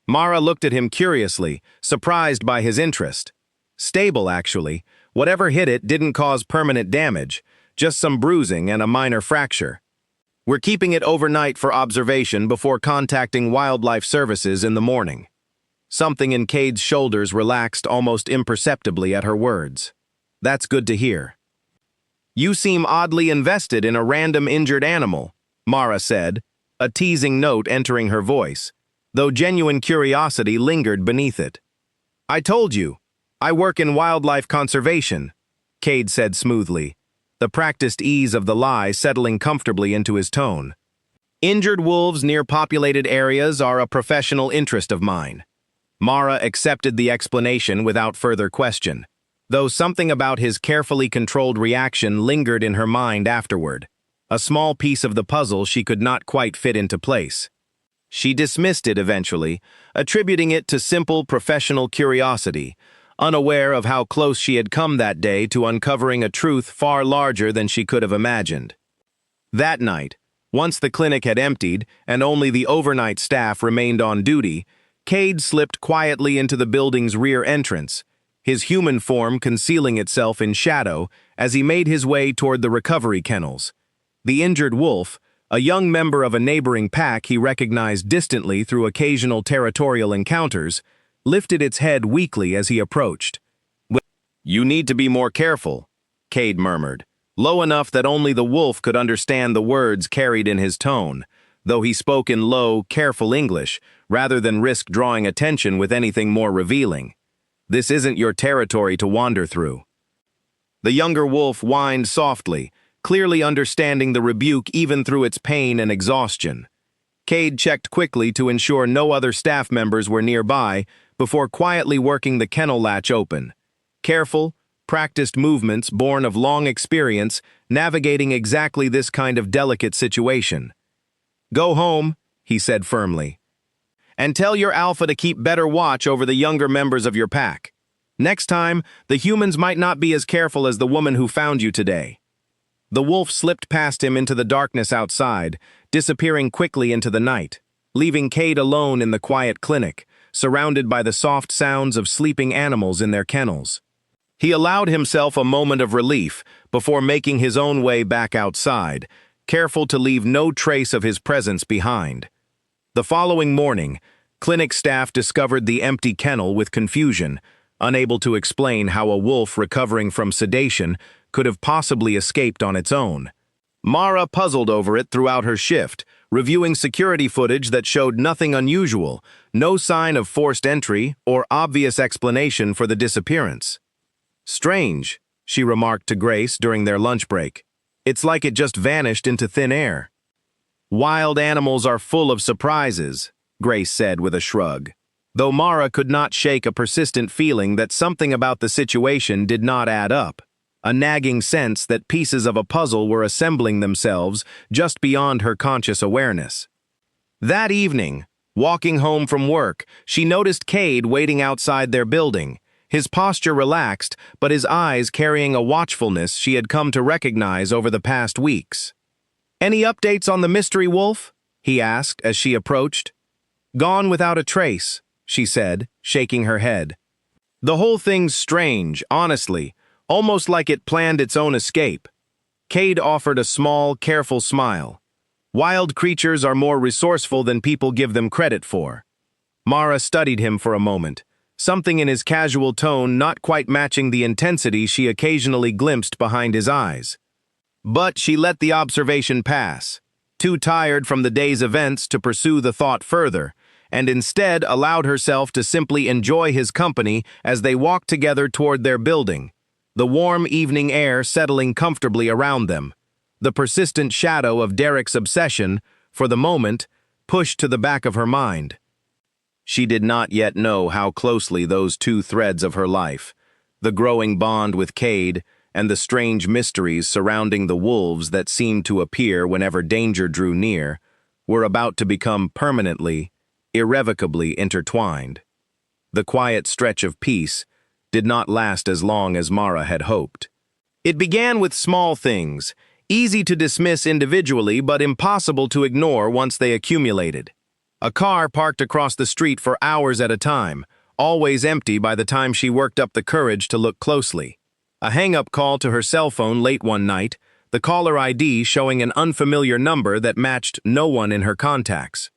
Mara looked at him curiously, surprised by his interest. "Stable, actually. Whatever hit it didn't cause permanent damage, just some bruising and a minor fracture. We're keeping it overnight for observation before contacting wildlife services in the morning." Something in Cade's shoulders relaxed almost imperceptibly at her words. "That's good to hear." "You seem oddly invested in a random injured animal," Mara said, a teasing note entering her voice, though genuine curiosity lingered beneath it. "I told you, I work in wildlife conservation," Cade said smoothly, the practiced ease of the lie settling comfortably into his tone. "Injured wolves near populated areas are a professional interest of mine." Mara accepted the explanation without further question, though something about his carefully controlled reaction lingered in her mind afterward, a small piece of the puzzle she could not quite fit into place. She dismissed it eventually, attributing it to simple professional curiosity, unaware of how close she had come that day to uncovering a truth far larger than she could have imagined. That night, once the clinic had emptied and only the overnight staff remained on duty, Cade slipped quietly into the building's rear entrance, his human form concealing itself in shadow as he made his way toward the recovery kennels. The injured wolf, a young member of a neighboring pack he recognized distantly through occasional territorial encounters, lifted its head weakly as he approached. "You need to be more careful," Cade murmured, low enough that only the wolf could understand the words carried in his tone, though he spoke in low, careful English, rather than risk drawing attention with anything more revealing. "This isn't your territory to wander through." The younger wolf whined softly, clearly understanding the rebuke even through its pain and exhaustion. Cade checked quickly to ensure no other staff members were nearby before quietly working the kennel latch open. Careful, practiced movements born of long experience navigating exactly this kind of delicate situation. "Go home," he said firmly, "and tell your alpha to keep better watch over the younger members of your pack. Next time, the humans might not be as careful as the woman who found you today." The wolf slipped past him into the darkness outside, disappearing quickly into the night, leaving Cade alone in the quiet clinic, surrounded by the soft sounds of sleeping animals in their kennels. He allowed himself a moment of relief before making his own way back outside, careful to leave no trace of his presence behind. The following morning, clinic staff discovered the empty kennel with confusion, unable to explain how a wolf recovering from sedation could have possibly escaped on its own. Mara puzzled over it throughout her shift, reviewing security footage that showed nothing unusual, no sign of forced entry or obvious explanation for the disappearance. "Strange," she remarked to Grace during their lunch break. "It's like it just vanished into thin air." "Wild animals are full of surprises," Grace said with a shrug, though Mara could not shake a persistent feeling that something about the situation did not add up, a nagging sense that pieces of a puzzle were assembling themselves just beyond her conscious awareness. That evening, walking home from work, she noticed Cade waiting outside their building, his posture relaxed, but his eyes carrying a watchfulness she had come to recognize over the past weeks. "Any updates on the mystery wolf?" he asked as she approached. "Gone without a trace," she said, shaking her head. "The whole thing's strange, honestly, almost like it planned its own escape." Cade offered a small, careful smile. "Wild creatures are more resourceful than people give them credit for." Mara studied him for a moment, something in his casual tone not quite matching the intensity she occasionally glimpsed behind his eyes. But she let the observation pass, too tired from the day's events to pursue the thought further, and instead allowed herself to simply enjoy his company as they walked together toward their building, the warm evening air settling comfortably around them, the persistent shadow of Derek's obsession, for the moment, pushed to the back of her mind. She did not yet know how closely those two threads of her life, the growing bond with Cade and the strange mysteries surrounding the wolves that seemed to appear whenever danger drew near, were about to become permanently, irrevocably intertwined. The quiet stretch of peace did not last as long as Mara had hoped. It began with small things, easy to dismiss individually but impossible to ignore once they accumulated. A car parked across the street for hours at a time, always empty by the time she worked up the courage to look closely. A hang-up call to her cell phone late one night, the caller ID showing an unfamiliar number that matched no one in her contacts.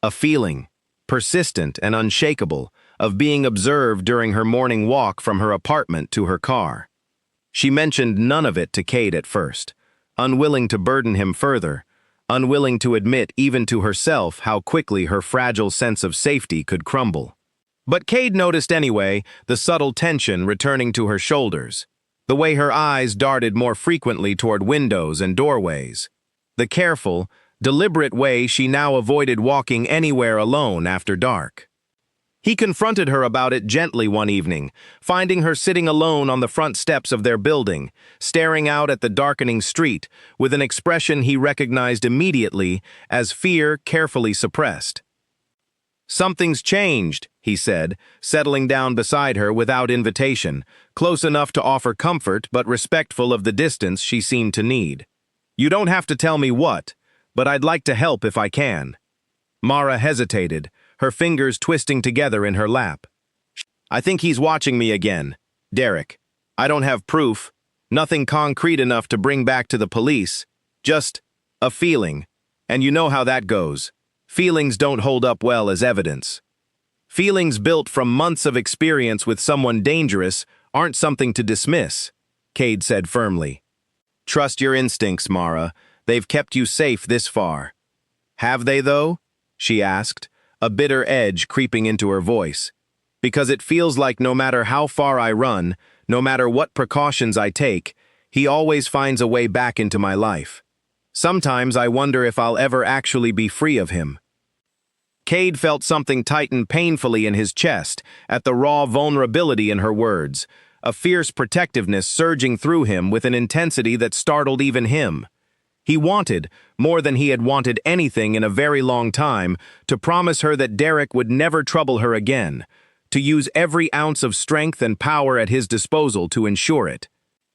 A feeling, persistent and unshakable, of being observed during her morning walk from her apartment to her car. She mentioned none of it to Cade at first, unwilling to burden him further, unwilling to admit even to herself how quickly her fragile sense of safety could crumble. But Cade noticed anyway the subtle tension returning to her shoulders, the way her eyes darted more frequently toward windows and doorways, the careful, deliberate way she now avoided walking anywhere alone after dark. He confronted her about it gently one evening, finding her sitting alone on the front steps of their building, staring out at the darkening street with an expression he recognized immediately as fear carefully suppressed. "Something's changed," he said, settling down beside her without invitation, close enough to offer comfort but respectful of the distance she seemed to need. "You don't have to tell me what, but I'd like to help if I can." Mara hesitated, her fingers twisting together in her lap. "I think he's watching me again, Derek. I don't have proof, nothing concrete enough to bring back to the police, just a feeling, and you know how that goes. Feelings don't hold up well as evidence. Feelings built from months of experience with someone dangerous aren't something to dismiss," Cade said firmly. "Trust your instincts, Mara. They've kept you safe this far." "Have they, though?" she asked, a bitter edge creeping into her voice. "Because it feels like no matter how far I run, no matter what precautions I take, he always finds a way back into my life. Sometimes I wonder if I'll ever actually be free of him." Cade felt something tighten painfully in his chest at the raw vulnerability in her words, a fierce protectiveness surging through him with an intensity that startled even him. He wanted, more than he had wanted anything in a very long time, to promise her that Derek would never trouble her again, to use every ounce of strength and power at his disposal to ensure it.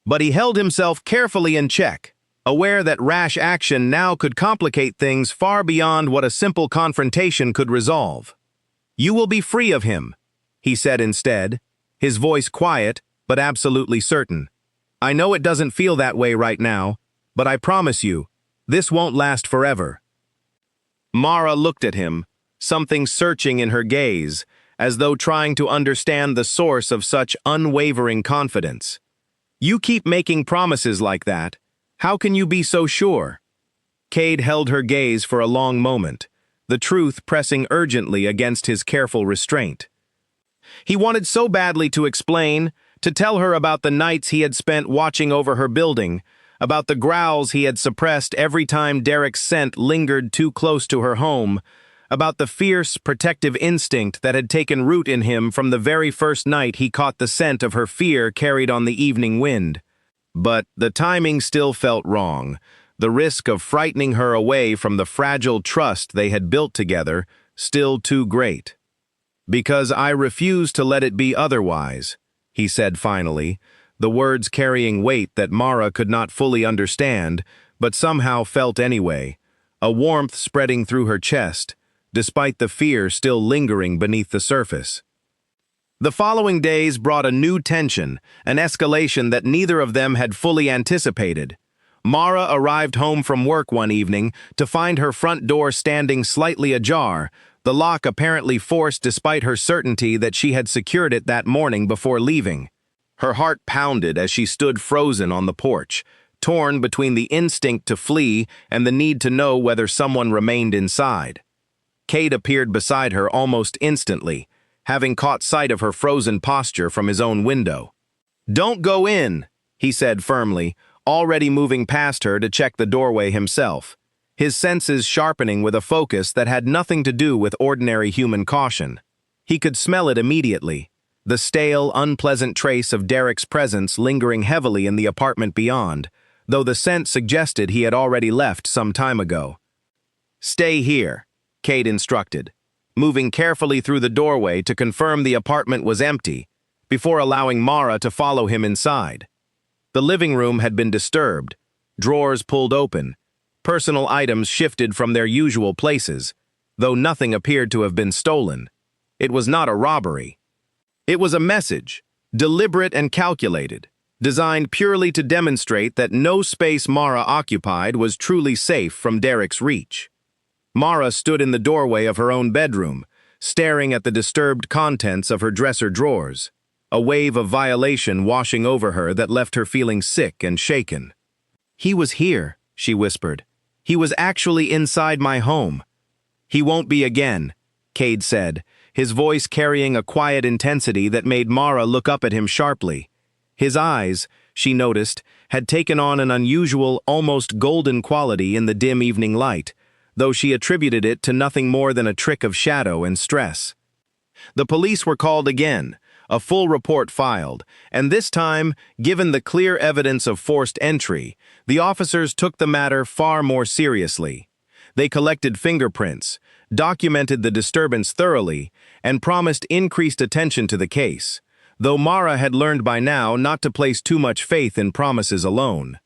But he held himself carefully in check, aware that rash action now could complicate things far beyond what a simple confrontation could resolve. "You will be free of him," he said instead, his voice quiet but absolutely certain. "I know it doesn't feel that way right now, but I promise you, this won't last forever." Mara looked at him, something searching in her gaze, as though trying to understand the source of such unwavering confidence. "You keep making promises like that. How can you be so sure?" Cade held her gaze for a long moment, the truth pressing urgently against his careful restraint. He wanted so badly to explain, to tell her about the nights he had spent watching over her building, about the growls he had suppressed every time Derek's scent lingered too close to her home, about the fierce, protective instinct that had taken root in him from the very first night he caught the scent of her fear carried on the evening wind. But the timing still felt wrong, the risk of frightening her away from the fragile trust they had built together still too great. "Because I refuse to let it be otherwise," he said finally, the words carrying weight that Mara could not fully understand, but somehow felt anyway, a warmth spreading through her chest, despite the fear still lingering beneath the surface. The following days brought a new tension, an escalation that neither of them had fully anticipated. Mara arrived home from work one evening to find her front door standing slightly ajar, the lock apparently forced despite her certainty that she had secured it that morning before leaving. Her heart pounded as she stood frozen on the porch, torn between the instinct to flee and the need to know whether someone remained inside. Cade appeared beside her almost instantly, having caught sight of her frozen posture from his own window. "Don't go in," he said firmly, already moving past her to check the doorway himself, his senses sharpening with a focus that had nothing to do with ordinary human caution. He could smell it immediately, the stale, unpleasant trace of Derek's presence lingering heavily in the apartment beyond, though the scent suggested he had already left some time ago. "Stay here," Cade instructed, moving carefully through the doorway to confirm the apartment was empty, before allowing Mara to follow him inside. The living room had been disturbed, drawers pulled open, personal items shifted from their usual places, though nothing appeared to have been stolen. It was not a robbery. It was a message, deliberate and calculated, designed purely to demonstrate that no space Mara occupied was truly safe from Derek's reach. Mara stood in the doorway of her own bedroom, staring at the disturbed contents of her dresser drawers, a wave of violation washing over her that left her feeling sick and shaken. "He was here," she whispered. "He was actually inside my home." "He won't be again," Cade said, his voice carrying a quiet intensity that made Mara look up at him sharply. His eyes, she noticed, had taken on an unusual, almost golden quality in the dim evening light, though she attributed it to nothing more than a trick of shadow and stress. The police were called again, a full report filed, and this time, given the clear evidence of forced entry, the officers took the matter far more seriously. They collected fingerprints, documented the disturbance thoroughly, and promised increased attention to the case, though Mara had learned by now not to place too much faith in promises alone.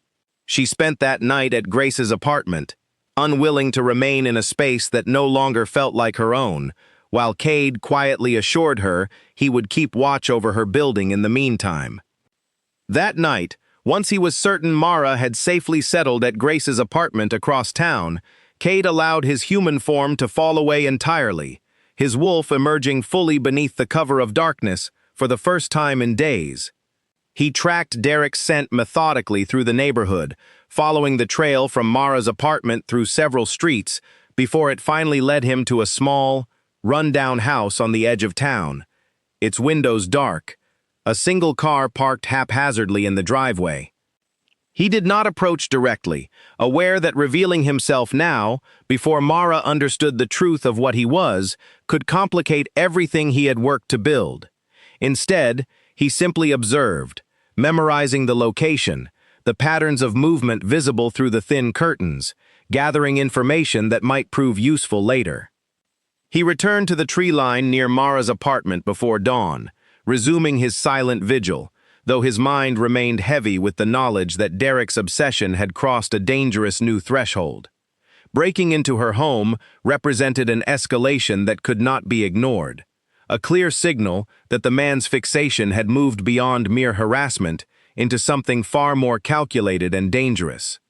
She spent that night at Grace's apartment, unwilling to remain in a space that no longer felt like her own, while Cade quietly assured her he would keep watch over her building in the meantime. That night, once he was certain Mara had safely settled at Grace's apartment across town, Cade allowed his human form to fall away entirely, his wolf emerging fully beneath the cover of darkness for the first time in days. He tracked Derek's scent methodically through the neighborhood, following the trail from Mara's apartment through several streets before it finally led him to a small, run-down house on the edge of town, its windows dark, a single car parked haphazardly in the driveway. He did not approach directly, aware that revealing himself now, before Mara understood the truth of what he was, could complicate everything he had worked to build. Instead, he simply observed, memorizing the location, the patterns of movement visible through the thin curtains, gathering information that might prove useful later. He returned to the tree line near Mara's apartment before dawn, resuming his silent vigil, though his mind remained heavy with the knowledge that Derek's obsession had crossed a dangerous new threshold. Breaking into her home represented an escalation that could not be ignored, a clear signal that the man's fixation had moved beyond mere harassment into something far more calculated and dangerous.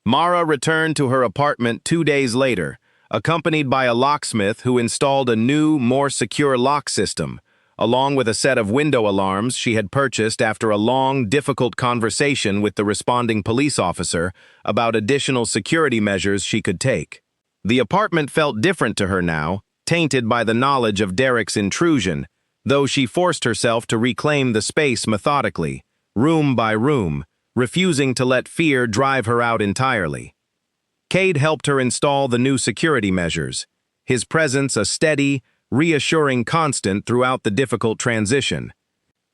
Mara returned to her apartment 2 days later, accompanied by a locksmith who installed a new, more secure lock system, along with a set of window alarms she had purchased after a long, difficult conversation with the responding police officer about additional security measures she could take. The apartment felt different to her now, tainted by the knowledge of Derek's intrusion, though she forced herself to reclaim the space methodically, room by room, refusing to let fear drive her out entirely. Cade helped her install the new security measures, his presence a steady, reassuring constant throughout the difficult transition.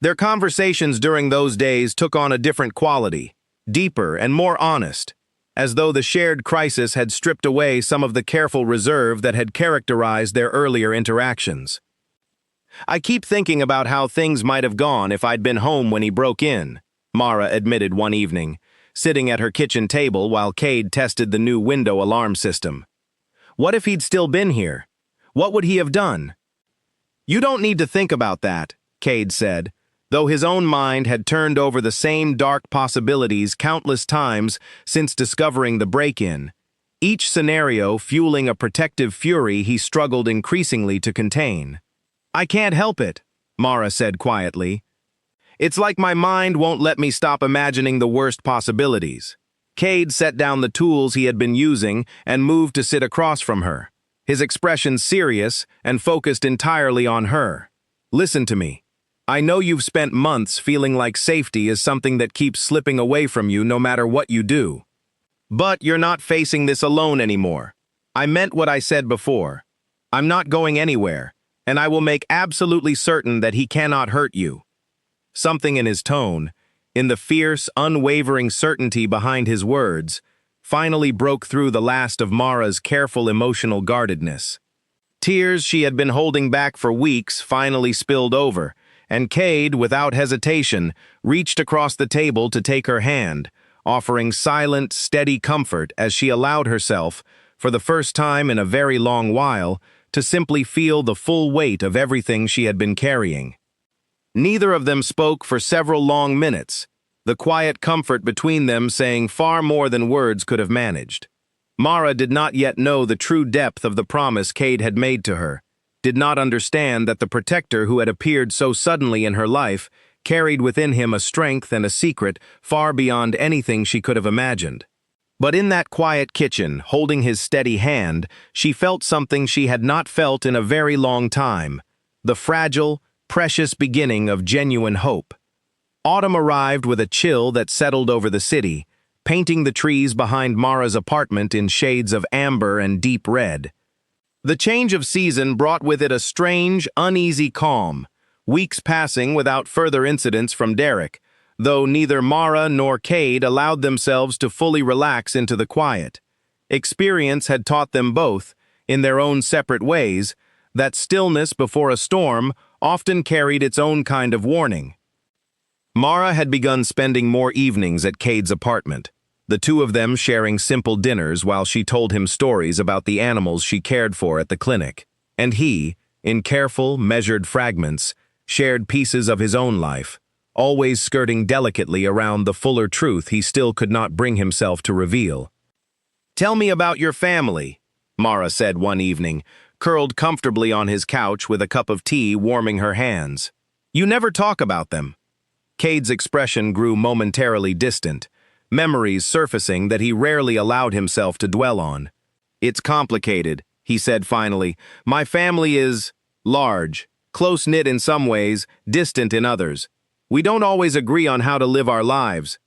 Their conversations during those days took on a different quality, deeper and more honest, as though the shared crisis had stripped away some of the careful reserve that had characterized their earlier interactions. "I keep thinking about how things might have gone if I'd been home when he broke in," Mara admitted one evening, sitting at her kitchen table while Cade tested the new window alarm system. "What if he'd still been here? What would he have done?" "You don't need to think about that," Cade said, though his own mind had turned over the same dark possibilities countless times since discovering the break-in, each scenario fueling a protective fury he struggled increasingly to contain. "I can't help it," Mara said quietly. "It's like my mind won't let me stop imagining the worst possibilities." Cade set down the tools he had been using and moved to sit across from her, his expression serious and focused entirely on her. "Listen to me. I know you've spent months feeling like safety is something that keeps slipping away from you no matter what you do. But you're not facing this alone anymore. I meant what I said before. I'm not going anywhere, and I will make absolutely certain that he cannot hurt you." Something in his tone, in the fierce, unwavering certainty behind his words, finally broke through the last of Mara's careful emotional guardedness. Tears she had been holding back for weeks finally spilled over, and Cade, without hesitation, reached across the table to take her hand, offering silent, steady comfort as she allowed herself, for the first time in a very long while, to simply feel the full weight of everything she had been carrying. Neither of them spoke for several long minutes, the quiet comfort between them saying far more than words could have managed. Mara did not yet know the true depth of the promise Cade had made to her, did not understand that the protector who had appeared so suddenly in her life carried within him a strength and a secret far beyond anything she could have imagined. But in that quiet kitchen, holding his steady hand, she felt something she had not felt in a very long time, the fragile, precious beginning of genuine hope. Autumn arrived with a chill that settled over the city, painting the trees behind Mara's apartment in shades of amber and deep red. The change of season brought with it a strange, uneasy calm, weeks passing without further incidents from Derek, though neither Mara nor Cade allowed themselves to fully relax into the quiet. Experience had taught them both, in their own separate ways, that stillness before a storm often carried its own kind of warning. Mara had begun spending more evenings at Cade's apartment, the two of them sharing simple dinners while she told him stories about the animals she cared for at the clinic, and he, in careful, measured fragments, shared pieces of his own life, always skirting delicately around the fuller truth he still could not bring himself to reveal. "Tell me about your family," Mara said one evening, curled comfortably on his couch with a cup of tea warming her hands. "You never talk about them." Cade's expression grew momentarily distant, memories surfacing that he rarely allowed himself to dwell on. "It's complicated," he said finally. "My family is large, close-knit in some ways, distant in others. We don't always agree on how to live our lives."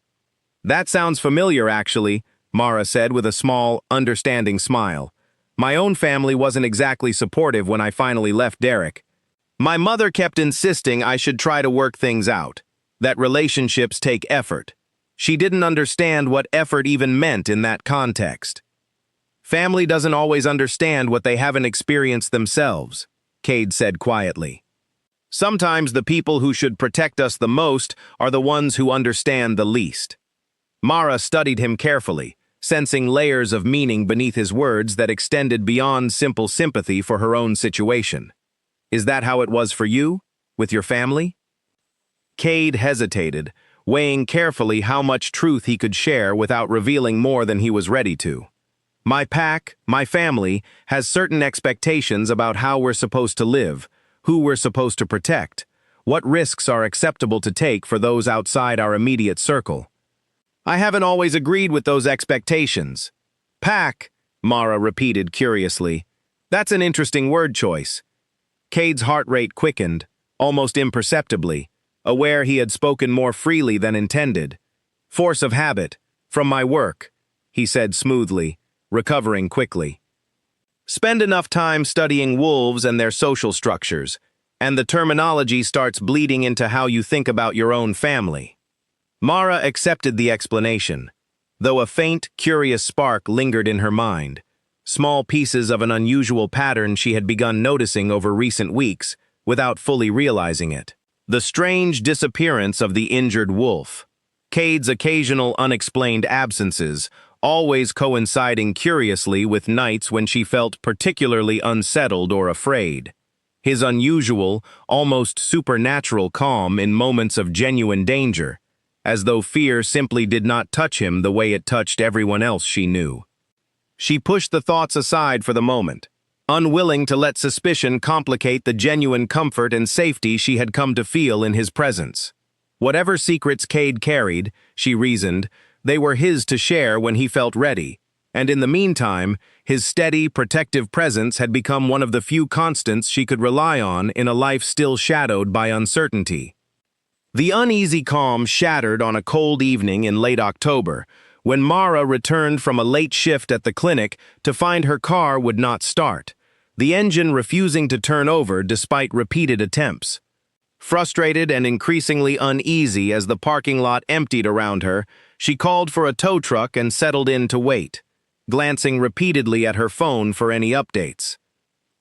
"That sounds familiar, actually," Mara said with a small, understanding smile. "My own family wasn't exactly supportive when I finally left Derek. My mother kept insisting I should try to work things out, that relationships take effort. She didn't understand what effort even meant in that context. Family doesn't always understand what they haven't experienced themselves," Cade said quietly. "Sometimes the people who should protect us the most are the ones who understand the least." Mara studied him carefully, sensing layers of meaning beneath his words that extended beyond simple sympathy for her own situation. "Is that how it was for you, with your family?" Cade hesitated, weighing carefully how much truth he could share without revealing more than he was ready to. "My family, has certain expectations about how we're supposed to live, who we're supposed to protect, What risks are acceptable to take for those outside our immediate circle? I haven't always agreed with those expectations. Pack, Mara repeated curiously. That's an interesting word choice. Cade's heart rate quickened, almost imperceptibly, aware he had spoken more freely than intended. Force of habit, from my work, he said smoothly, recovering quickly. Spend enough time studying wolves and their social structures, and the terminology starts bleeding into how you think about your own family. Mara accepted the explanation, though a faint, curious spark lingered in her mind. Small pieces of an unusual pattern she had begun noticing over recent weeks, without fully realizing it. The strange disappearance of the injured wolf. Cade's occasional unexplained absences, always coinciding curiously with nights when she felt particularly unsettled or afraid. His unusual, almost supernatural calm in moments of genuine danger, as though fear simply did not touch him the way it touched everyone else she knew. She pushed the thoughts aside for the moment, unwilling to let suspicion complicate the genuine comfort and safety she had come to feel in his presence. Whatever secrets Cade carried, she reasoned, they were his to share when he felt ready, and in the meantime, his steady, protective presence had become one of the few constants she could rely on in a life still shadowed by uncertainty. The uneasy calm shattered on a cold evening in late October, when Mara returned from a late shift at the clinic to find her car would not start, the engine refusing to turn over despite repeated attempts. Frustrated and increasingly uneasy as the parking lot emptied around her, she called for a tow truck and settled in to wait, glancing repeatedly at her phone for any updates.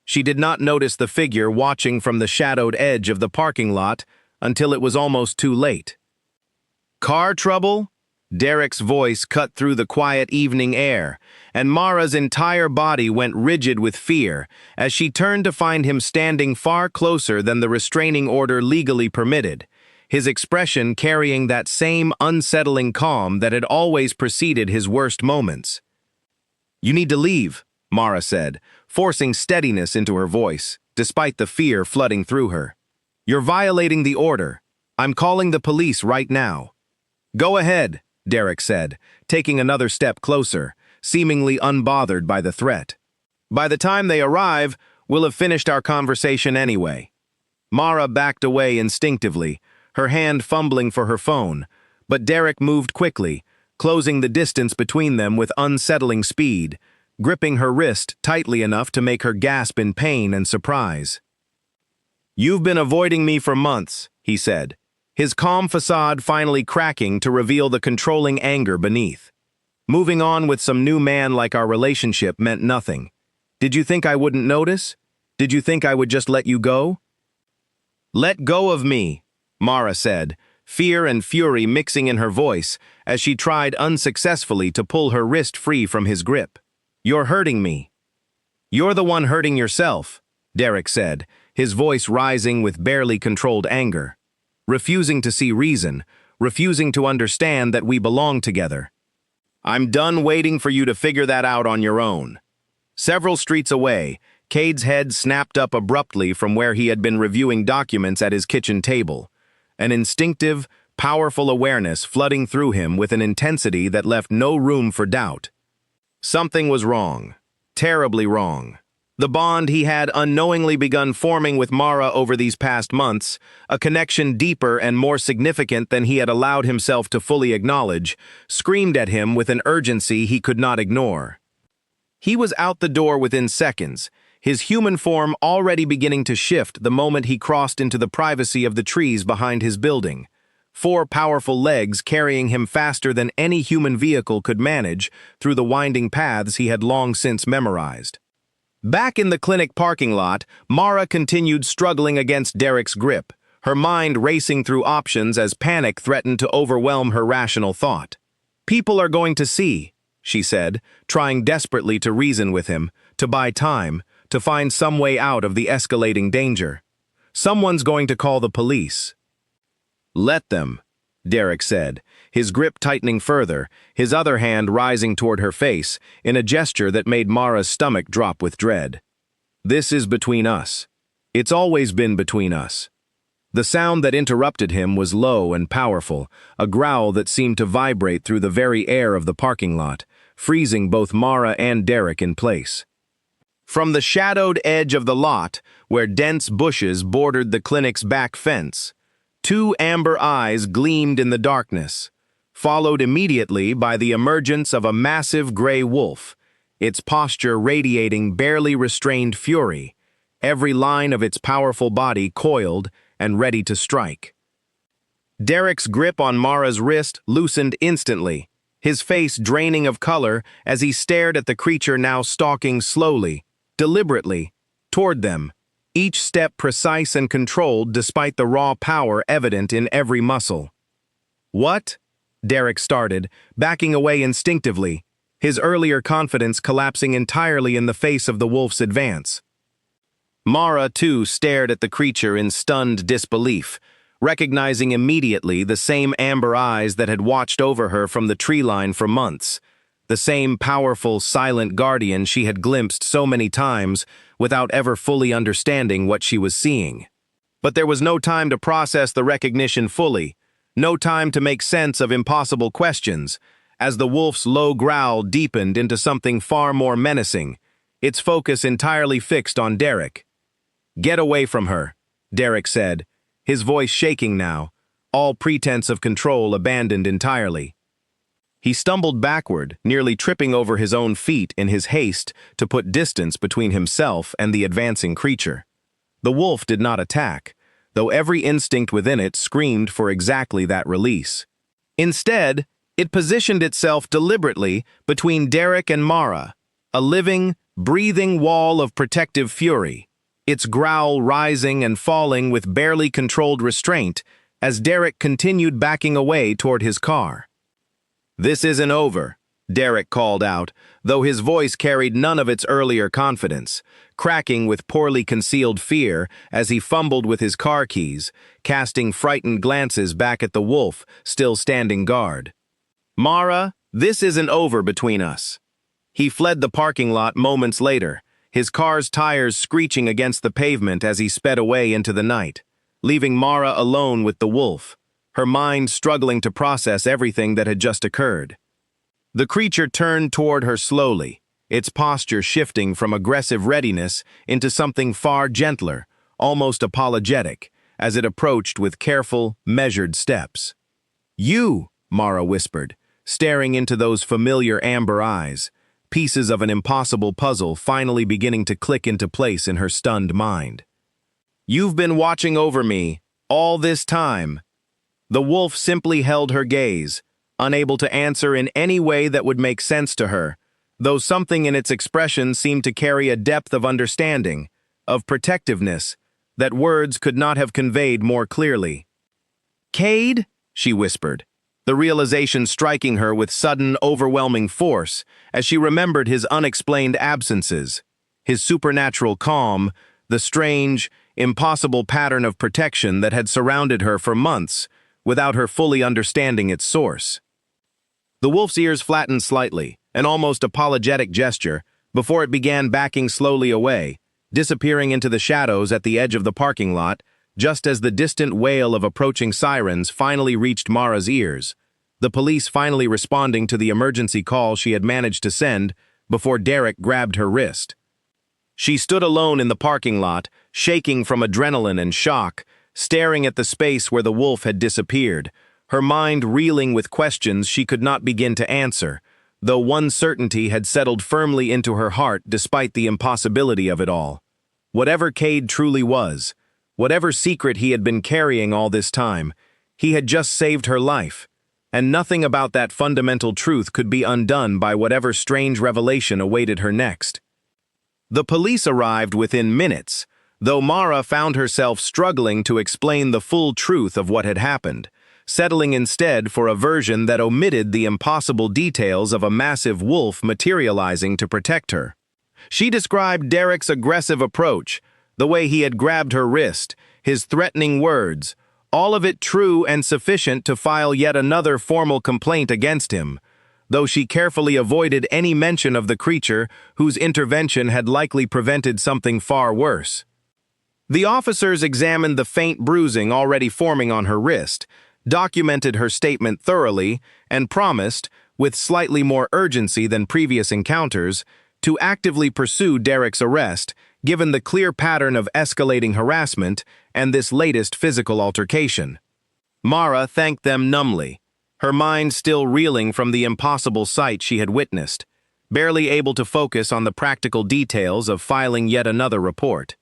She did not notice the figure watching from the shadowed edge of the parking lot until it was almost too late. Car trouble? Derek's voice cut through the quiet evening air, and Mara's entire body went rigid with fear as she turned to find him standing far closer than the restraining order legally permitted, his expression carrying that same unsettling calm that had always preceded his worst moments. "You need to leave," Mara said, forcing steadiness into her voice, despite the fear flooding through her. "You're violating the order. I'm calling the police right now." "Go ahead," Derek said, taking another step closer, seemingly unbothered by the threat. "By the time they arrive, we'll have finished our conversation anyway." Mara backed away instinctively, her hand fumbling for her phone, but Derek moved quickly, closing the distance between them with unsettling speed, gripping her wrist tightly enough to make her gasp in pain and surprise. "You've been avoiding me for months," he said, his calm facade finally cracking to reveal the controlling anger beneath. "Moving on with some new man like our relationship meant nothing. Did you think I wouldn't notice? Did you think I would just let you go?" "Let go of me," Mara said, fear and fury mixing in her voice as she tried unsuccessfully to pull her wrist free from his grip. "You're hurting me." "You're the one hurting yourself," Derek said, his voice rising with barely controlled anger. "Refusing to see reason, refusing to understand that we belong together. I'm done waiting for you to figure that out on your own." Several streets away, Cade's head snapped up abruptly from where he had been reviewing documents at his kitchen table, an instinctive, powerful awareness flooding through him with an intensity that left no room for doubt. Something was wrong, terribly wrong. The bond he had unknowingly begun forming with Mara over these past months, a connection deeper and more significant than he had allowed himself to fully acknowledge, screamed at him with an urgency he could not ignore. He was out the door within seconds, his human form already beginning to shift the moment he crossed into the privacy of the trees behind his building, 4 powerful legs carrying him faster than any human vehicle could manage through the winding paths he had long since memorized. Back in the clinic parking lot, Mara continued struggling against Derek's grip, her mind racing through options as panic threatened to overwhelm her rational thought. "People are going to see," she said, trying desperately to reason with him, to buy time, to find some way out of the escalating danger. "Someone's going to call the police." "Let them," Derek said, his grip tightening further, his other hand rising toward her face, in a gesture that made Mara's stomach drop with dread. "This is between us. It's always been between us." The sound that interrupted him was low and powerful, a growl that seemed to vibrate through the very air of the parking lot, freezing both Mara and Derek in place. From the shadowed edge of the lot, where dense bushes bordered the clinic's back fence, two amber eyes gleamed in the darkness, followed immediately by the emergence of a massive gray wolf, its posture radiating barely restrained fury, every line of its powerful body coiled and ready to strike. Derek's grip on Mara's wrist loosened instantly, his face draining of color as he stared at the creature now stalking slowly, deliberately, toward them, each step precise and controlled despite the raw power evident in every muscle. "What?" Derek started, backing away instinctively, his earlier confidence collapsing entirely in the face of the wolf's advance. Mara, too, stared at the creature in stunned disbelief, recognizing immediately the same amber eyes that had watched over her from the tree line for months, the same powerful, silent guardian she had glimpsed so many times without ever fully understanding what she was seeing. But there was no time to process the recognition fully, no time to make sense of impossible questions, as the wolf's low growl deepened into something far more menacing, its focus entirely fixed on Derek. "Get away from her," Derek said, his voice shaking now, all pretense of control abandoned entirely. He stumbled backward, nearly tripping over his own feet in his haste to put distance between himself and the advancing creature. The wolf did not attack, though every instinct within it screamed for exactly that release. Instead, it positioned itself deliberately between Derek and Mara, a living, breathing wall of protective fury, its growl rising and falling with barely controlled restraint as Derek continued backing away toward his car. "This isn't over," Derek called out, though his voice carried none of its earlier confidence, cracking with poorly concealed fear as he fumbled with his car keys, casting frightened glances back at the wolf still standing guard. "Mara, this isn't over between us." He fled the parking lot moments later, his car's tires screeching against the pavement as he sped away into the night, leaving Mara alone with the wolf, her mind struggling to process everything that had just occurred. The creature turned toward her slowly, its posture shifting from aggressive readiness into something far gentler, almost apologetic, as it approached with careful, measured steps. "You," Mara whispered, staring into those familiar amber eyes, pieces of an impossible puzzle finally beginning to click into place in her stunned mind. "You've been watching over me all this time." The wolf simply held her gaze, unable to answer in any way that would make sense to her, though something in its expression seemed to carry a depth of understanding, of protectiveness, that words could not have conveyed more clearly. "Cade?" she whispered, the realization striking her with sudden, overwhelming force as she remembered his unexplained absences, his supernatural calm, the strange, impossible pattern of protection that had surrounded her for months without her fully understanding its source. The wolf's ears flattened slightly, an almost apologetic gesture, before it began backing slowly away, disappearing into the shadows at the edge of the parking lot, just as the distant wail of approaching sirens finally reached Mara's ears, the police finally responding to the emergency call she had managed to send before Derek grabbed her wrist. She stood alone in the parking lot, shaking from adrenaline and shock, staring at the space where the wolf had disappeared, her mind reeling with questions she could not begin to answer, though one certainty had settled firmly into her heart despite the impossibility of it all. Whatever Cade truly was, whatever secret he had been carrying all this time, he had just saved her life, and nothing about that fundamental truth could be undone by whatever strange revelation awaited her next. The police arrived within minutes, though Mara found herself struggling to explain the full truth of what had happened, settling instead for a version that omitted the impossible details of a massive wolf materializing to protect her. She described Derek's aggressive approach, the way he had grabbed her wrist, his threatening words, all of it true and sufficient to file yet another formal complaint against him, though she carefully avoided any mention of the creature whose intervention had likely prevented something far worse. The officers examined the faint bruising already forming on her wrist, documented her statement thoroughly, and promised, with slightly more urgency than previous encounters, to actively pursue Derek's arrest, given the clear pattern of escalating harassment and this latest physical altercation. Mara thanked them numbly, her mind still reeling from the impossible sight she had witnessed, barely able to focus on the practical details of filing yet another report.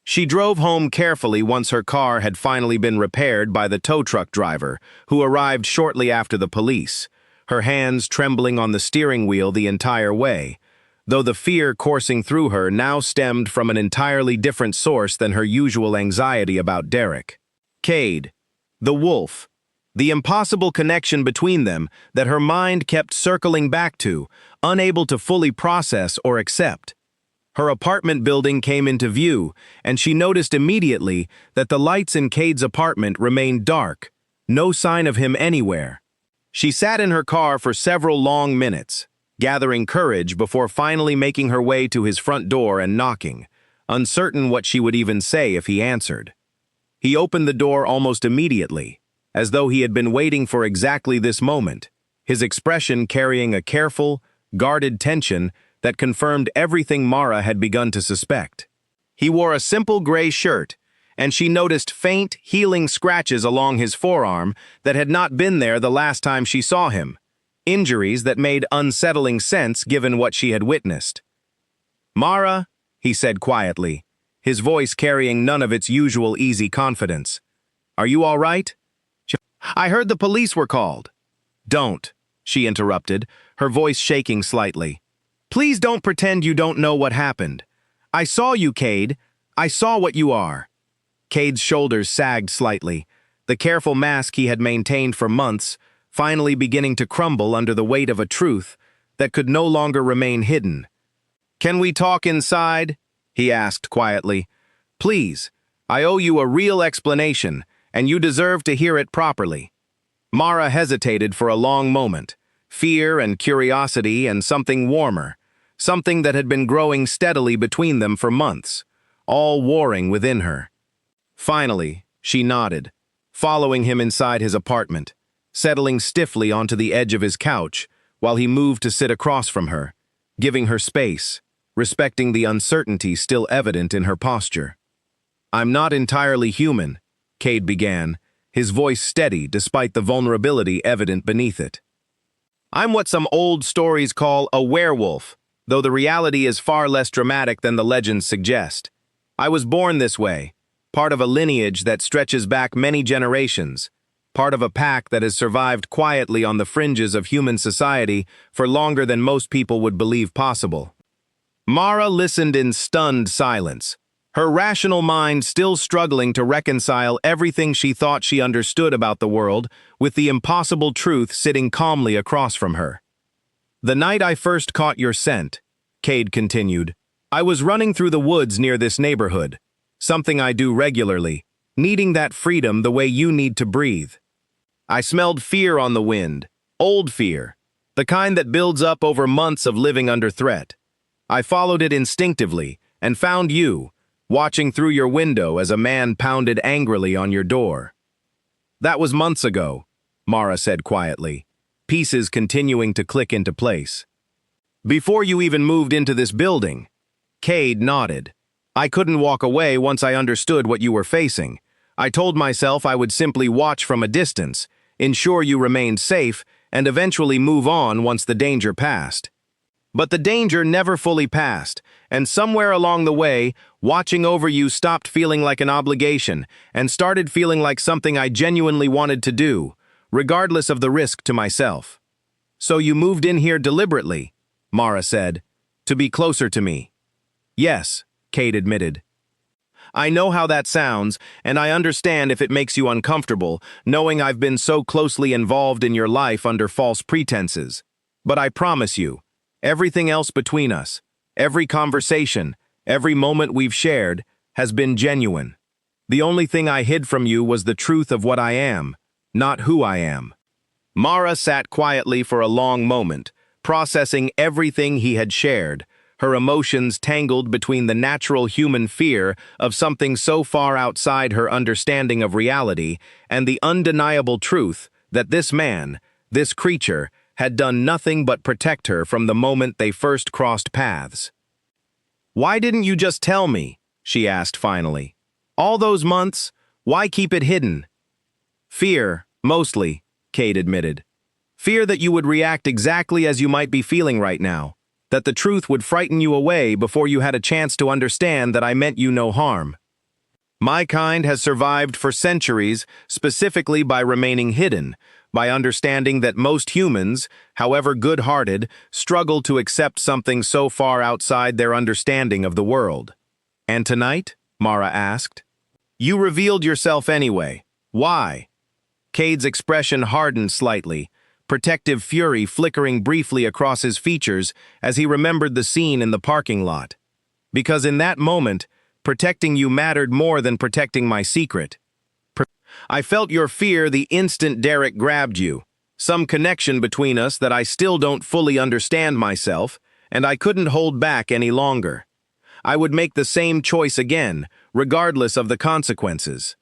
She drove home carefully once her car had finally been repaired by the tow truck driver, who arrived shortly after the police, her hands trembling on the steering wheel the entire way, though the fear coursing through her now stemmed from an entirely different source than her usual anxiety about Derek. Cade, the wolf, the impossible connection between them that her mind kept circling back to, unable to fully process or accept. Her apartment building came into view, and she noticed immediately that the lights in Cade's apartment remained dark, no sign of him anywhere. She sat in her car for several long minutes, gathering courage before finally making her way to his front door and knocking, uncertain what she would even say if he answered. He opened the door almost immediately, as though he had been waiting for exactly this moment, his expression carrying a careful, guarded tension that confirmed everything Mara had begun to suspect. He wore a simple gray shirt, and she noticed faint, healing scratches along his forearm that had not been there the last time she saw him, injuries that made unsettling sense given what she had witnessed. "Mara," he said quietly, his voice carrying none of its usual easy confidence. "Are you all right?" "I heard the police were called." "Don't," she interrupted, her voice shaking slightly. "Please don't pretend you don't know what happened. I saw you, Cade. I saw what you are." Cade's shoulders sagged slightly, the careful mask he had maintained for months finally beginning to crumble under the weight of a truth that could no longer remain hidden. "Can we talk inside?" he asked quietly. "Please, I owe you a real explanation, and you deserve to hear it properly." Mara hesitated for a long moment, fear and curiosity and something warmer, something that had been growing steadily between them for months, all warring within her. Finally, she nodded, following him inside his apartment, settling stiffly onto the edge of his couch while he moved to sit across from her, giving her space, respecting the uncertainty still evident in her posture. "I'm not entirely human," Cade began, his voice steady despite the vulnerability evident beneath it. "I'm what some old stories call a werewolf, though the reality is far less dramatic than the legends suggest. I was born this way, part of a lineage that stretches back many generations, part of a pack that has survived quietly on the fringes of human society for longer than most people would believe possible." Mara listened in stunned silence, her rational mind still struggling to reconcile everything she thought she understood about the world with the impossible truth sitting calmly across from her. "The night I first caught your scent," Cade continued, "I was running through the woods near this neighborhood, something I do regularly, needing that freedom the way you need to breathe. I smelled fear on the wind, old fear, the kind that builds up over months of living under threat. I followed it instinctively and found you, watching through your window as a man pounded angrily on your door." "That was months ago," Mara said quietly, pieces continuing to click into place. "Before you even moved into this building." Cade nodded. "I couldn't walk away once I understood what you were facing. I told myself I would simply watch from a distance, ensure you remained safe, and eventually move on once the danger passed. But the danger never fully passed, and somewhere along the way, watching over you stopped feeling like an obligation and started feeling like something I genuinely wanted to do, regardless of the risk to myself. So you moved in here deliberately," Mara said, "to be closer to me." "Yes," Cade admitted. "I know how that sounds, and I understand if it makes you uncomfortable, knowing I've been so closely involved in your life under false pretenses. But I promise you, everything else between us, every conversation, every moment we've shared, has been genuine. The only thing I hid from you was the truth of what I am, not who I am." Mara sat quietly for a long moment, processing everything he had shared, her emotions tangled between the natural human fear of something so far outside her understanding of reality and the undeniable truth that this man, this creature, had done nothing but protect her from the moment they first crossed paths. "Why didn't you just tell me?" she asked finally. "All those months, why keep it hidden?" "Fear, mostly," Cade admitted. "Fear that you would react exactly as you might be feeling right now, that the truth would frighten you away before you had a chance to understand that I meant you no harm. My kind has survived for centuries specifically by remaining hidden, by understanding that most humans, however good-hearted, struggle to accept something so far outside their understanding of the world." "And tonight?" Mara asked. "You revealed yourself anyway. Why?" Cade's expression hardened slightly, protective fury flickering briefly across his features as he remembered the scene in the parking lot. "Because in that moment, protecting you mattered more than protecting my secret. I felt your fear the instant Derek grabbed you, some connection between us that I still don't fully understand myself, and I couldn't hold back any longer. I would make the same choice again, regardless of the consequences."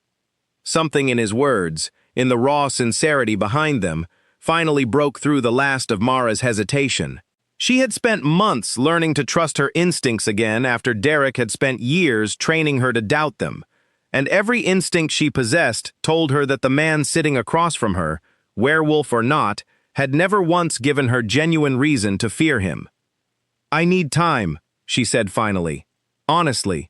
Something in his words, in the raw sincerity behind them, finally broke through the last of Mara's hesitation. She had spent months learning to trust her instincts again after Derek had spent years training her to doubt them, and every instinct she possessed told her that the man sitting across from her, werewolf or not, had never once given her genuine reason to fear him. "I need time," she said finally. "Honestly.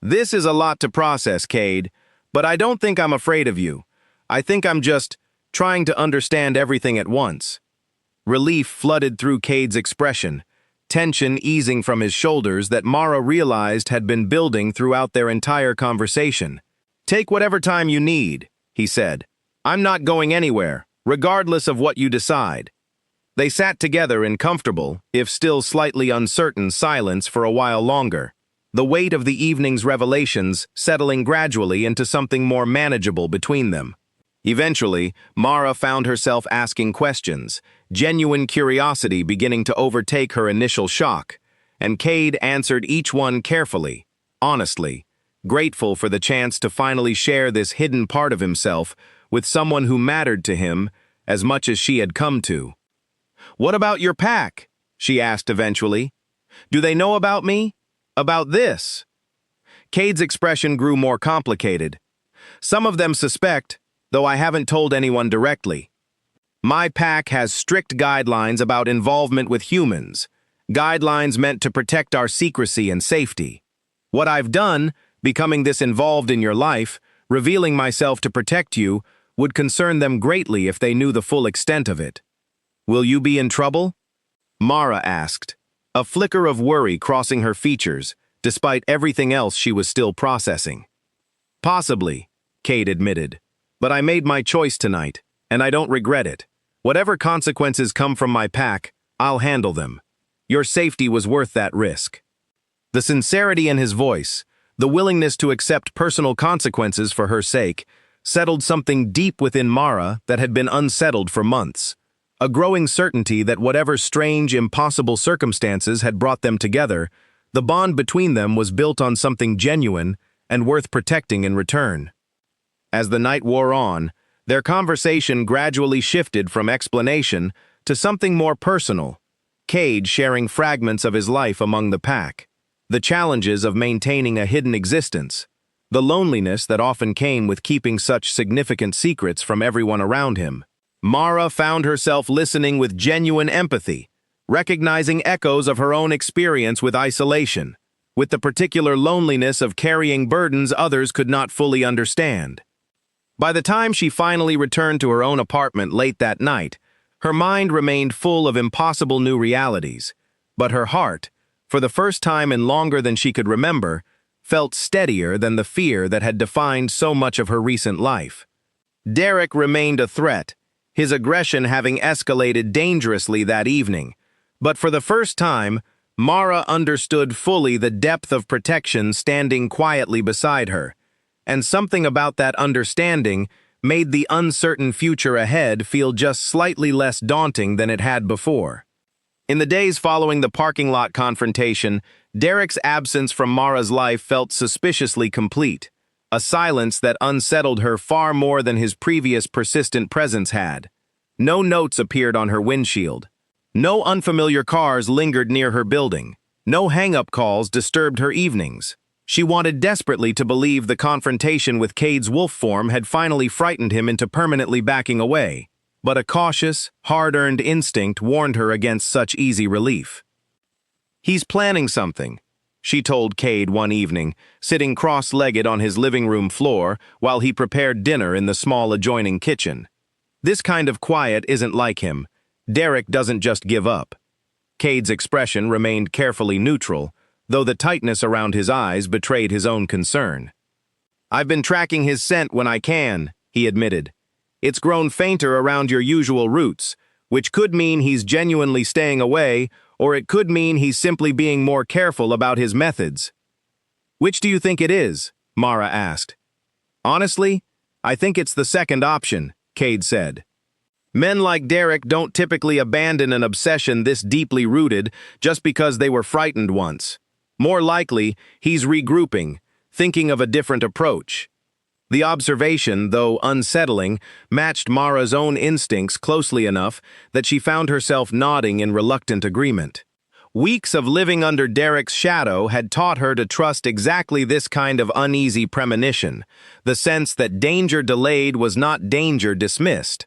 This is a lot to process, Cade, but I don't think I'm afraid of you. I think I'm just trying to understand everything at once." Relief flooded through Cade's expression, tension easing from his shoulders that Mara realized had been building throughout their entire conversation. "Take whatever time you need," he said. "I'm not going anywhere, regardless of what you decide." They sat together in comfortable, if still slightly uncertain, silence for a while longer, the weight of the evening's revelations settling gradually into something more manageable between them. Eventually, Mara found herself asking questions, genuine curiosity beginning to overtake her initial shock, and Cade answered each one carefully, honestly, grateful for the chance to finally share this hidden part of himself with someone who mattered to him as much as she had come to. "What about your pack?" she asked eventually. "Do they know about me? About this?" Cade's expression grew more complicated. "Some of them suspect, though I haven't told anyone directly. My pack has strict guidelines about involvement with humans, guidelines meant to protect our secrecy and safety. What I've done, becoming this involved in your life, revealing myself to protect you, would concern them greatly if they knew the full extent of it." "Will you be in trouble?" Mara asked, a flicker of worry crossing her features, despite everything else she was still processing. "Possibly," Cade admitted. "But I made my choice tonight, and I don't regret it. Whatever consequences come from my pack, I'll handle them. Your safety was worth that risk." The sincerity in his voice, the willingness to accept personal consequences for her sake, settled something deep within Mara that had been unsettled for months. A growing certainty that whatever strange, impossible circumstances had brought them together, the bond between them was built on something genuine and worth protecting in return. As the night wore on, their conversation gradually shifted from explanation to something more personal, Cade sharing fragments of his life among the pack, the challenges of maintaining a hidden existence, the loneliness that often came with keeping such significant secrets from everyone around him. Mara found herself listening with genuine empathy, recognizing echoes of her own experience with isolation, with the particular loneliness of carrying burdens others could not fully understand. By the time she finally returned to her own apartment late that night, her mind remained full of impossible new realities, but her heart, for the first time in longer than she could remember, felt steadier than the fear that had defined so much of her recent life. Derek remained a threat, his aggression having escalated dangerously that evening, but for the first time, Mara understood fully the depth of protection standing quietly beside her, and something about that understanding made the uncertain future ahead feel just slightly less daunting than it had before. In the days following the parking lot confrontation, Derek's absence from Mara's life felt suspiciously complete, a silence that unsettled her far more than his previous persistent presence had. No notes appeared on her windshield. No unfamiliar cars lingered near her building. No hang-up calls disturbed her evenings. She wanted desperately to believe the confrontation with Cade's wolf form had finally frightened him into permanently backing away. But a cautious, hard-earned instinct warned her against such easy relief. "He's planning something," she told Cade one evening, sitting cross-legged on his living room floor while he prepared dinner in the small adjoining kitchen. "This kind of quiet isn't like him. Derek doesn't just give up." Cade's expression remained carefully neutral, though the tightness around his eyes betrayed his own concern. "I've been tracking his scent when I can," he admitted. "It's grown fainter around your usual routes, which could mean he's genuinely staying away, or it could mean he's simply being more careful about his methods." "Which do you think it is?" Mara asked. "Honestly, I think it's the second option," Cade said. "Men like Derek don't typically abandon an obsession this deeply rooted just because they were frightened once. More likely, he's regrouping, thinking of a different approach." The observation, though unsettling, matched Mara's own instincts closely enough that she found herself nodding in reluctant agreement. Weeks of living under Derek's shadow had taught her to trust exactly this kind of uneasy premonition, the sense that danger delayed was not danger dismissed.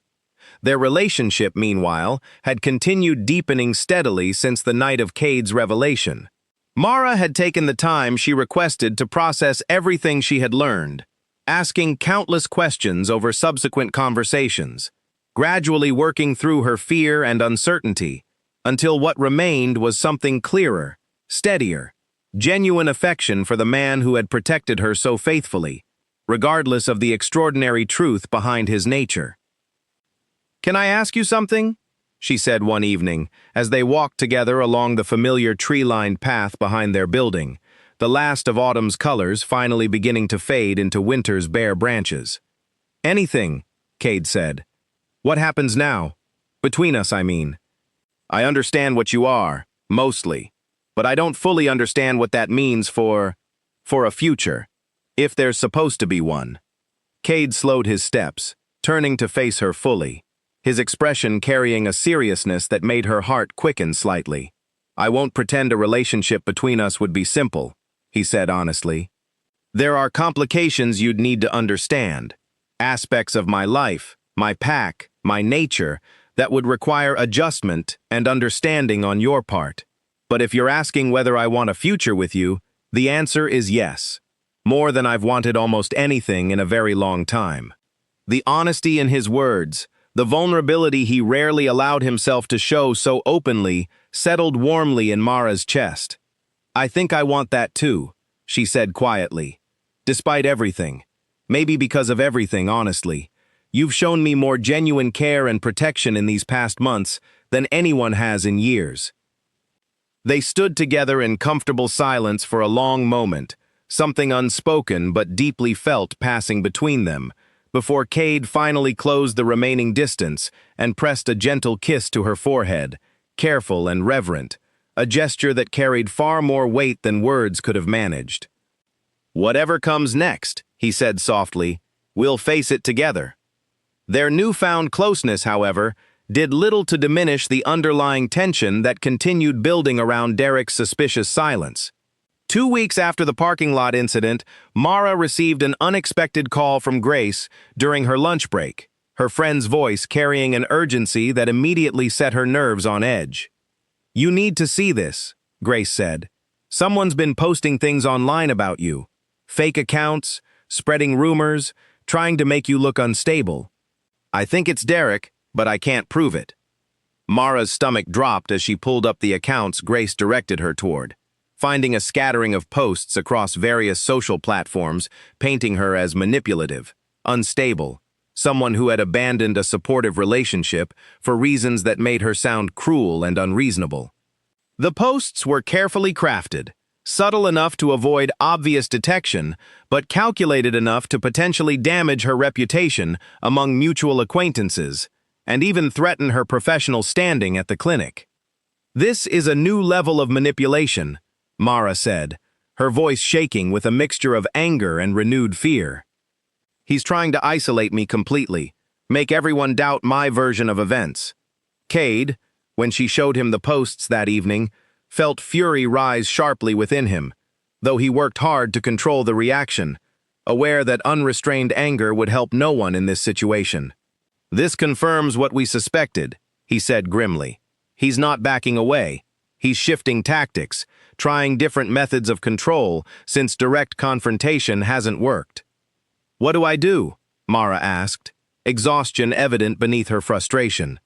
Their relationship, meanwhile, had continued deepening steadily since the night of Cade's revelation. Mara had taken the time she requested to process everything she had learned, asking countless questions over subsequent conversations, gradually working through her fear and uncertainty, until what remained was something clearer, steadier, genuine affection for the man who had protected her so faithfully, regardless of the extraordinary truth behind his nature. "Can I ask you something?" she said one evening, as they walked together along the familiar tree-lined path behind their building, the last of autumn's colors finally beginning to fade into winter's bare branches. "Anything," Cade said. "What happens now? Between us, I mean. I understand what you are, mostly, but I don't fully understand what that means for a future, if there's supposed to be one." Cade slowed his steps, turning to face her fully, his expression carrying a seriousness that made her heart quicken slightly. "I won't pretend a relationship between us would be simple," he said honestly. "There are complications you'd need to understand, aspects of my life, my pack, my nature, that would require adjustment and understanding on your part. But if you're asking whether I want a future with you, the answer is yes. More than I've wanted almost anything in a very long time." The honesty in his words, the vulnerability he rarely allowed himself to show so openly, settled warmly in Mara's chest. "I think I want that too," she said quietly. "Despite everything. Maybe because of everything, honestly. You've shown me more genuine care and protection in these past months than anyone has in years." They stood together in comfortable silence for a long moment, something unspoken but deeply felt passing between them, before Cade finally closed the remaining distance and pressed a gentle kiss to her forehead, careful and reverent, a gesture that carried far more weight than words could have managed. "Whatever comes next," he said softly, "we'll face it together." Their newfound closeness, however, did little to diminish the underlying tension that continued building around Derek's suspicious silence. 2 weeks after the parking lot incident, Mara received an unexpected call from Grace during her lunch break, her friend's voice carrying an urgency that immediately set her nerves on edge. "You need to see this," Grace said. "Someone's been posting things online about you. Fake accounts, spreading rumors, trying to make you look unstable. I think it's Derek, but I can't prove it." Mara's stomach dropped as she pulled up the accounts Grace directed her toward, finding a scattering of posts across various social platforms, painting her as manipulative, unstable, someone who had abandoned a supportive relationship for reasons that made her sound cruel and unreasonable. The posts were carefully crafted, subtle enough to avoid obvious detection, but calculated enough to potentially damage her reputation among mutual acquaintances, and even threaten her professional standing at the clinic. "This is a new level of manipulation," Mara said, her voice shaking with a mixture of anger and renewed fear. "He's trying to isolate me completely, make everyone doubt my version of events." Cade, when she showed him the posts that evening, felt fury rise sharply within him, though he worked hard to control the reaction, aware that unrestrained anger would help no one in this situation. "This confirms what we suspected," he said grimly. "He's not backing away. He's shifting tactics, trying different methods of control since direct confrontation hasn't worked." "What do I do?" Mara asked, exhaustion evident beneath her frustration.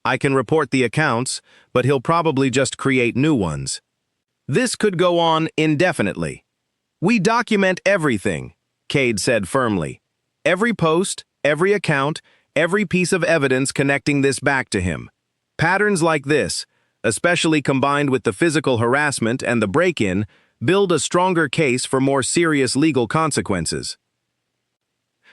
"I can report the accounts, but he'll probably just create new ones." "This could go on indefinitely." "We document everything," Cade said firmly. "Every post, every account, every piece of evidence connecting this back to him. Patterns like this, especially combined with the physical harassment and the break-in, build a stronger case for more serious legal consequences."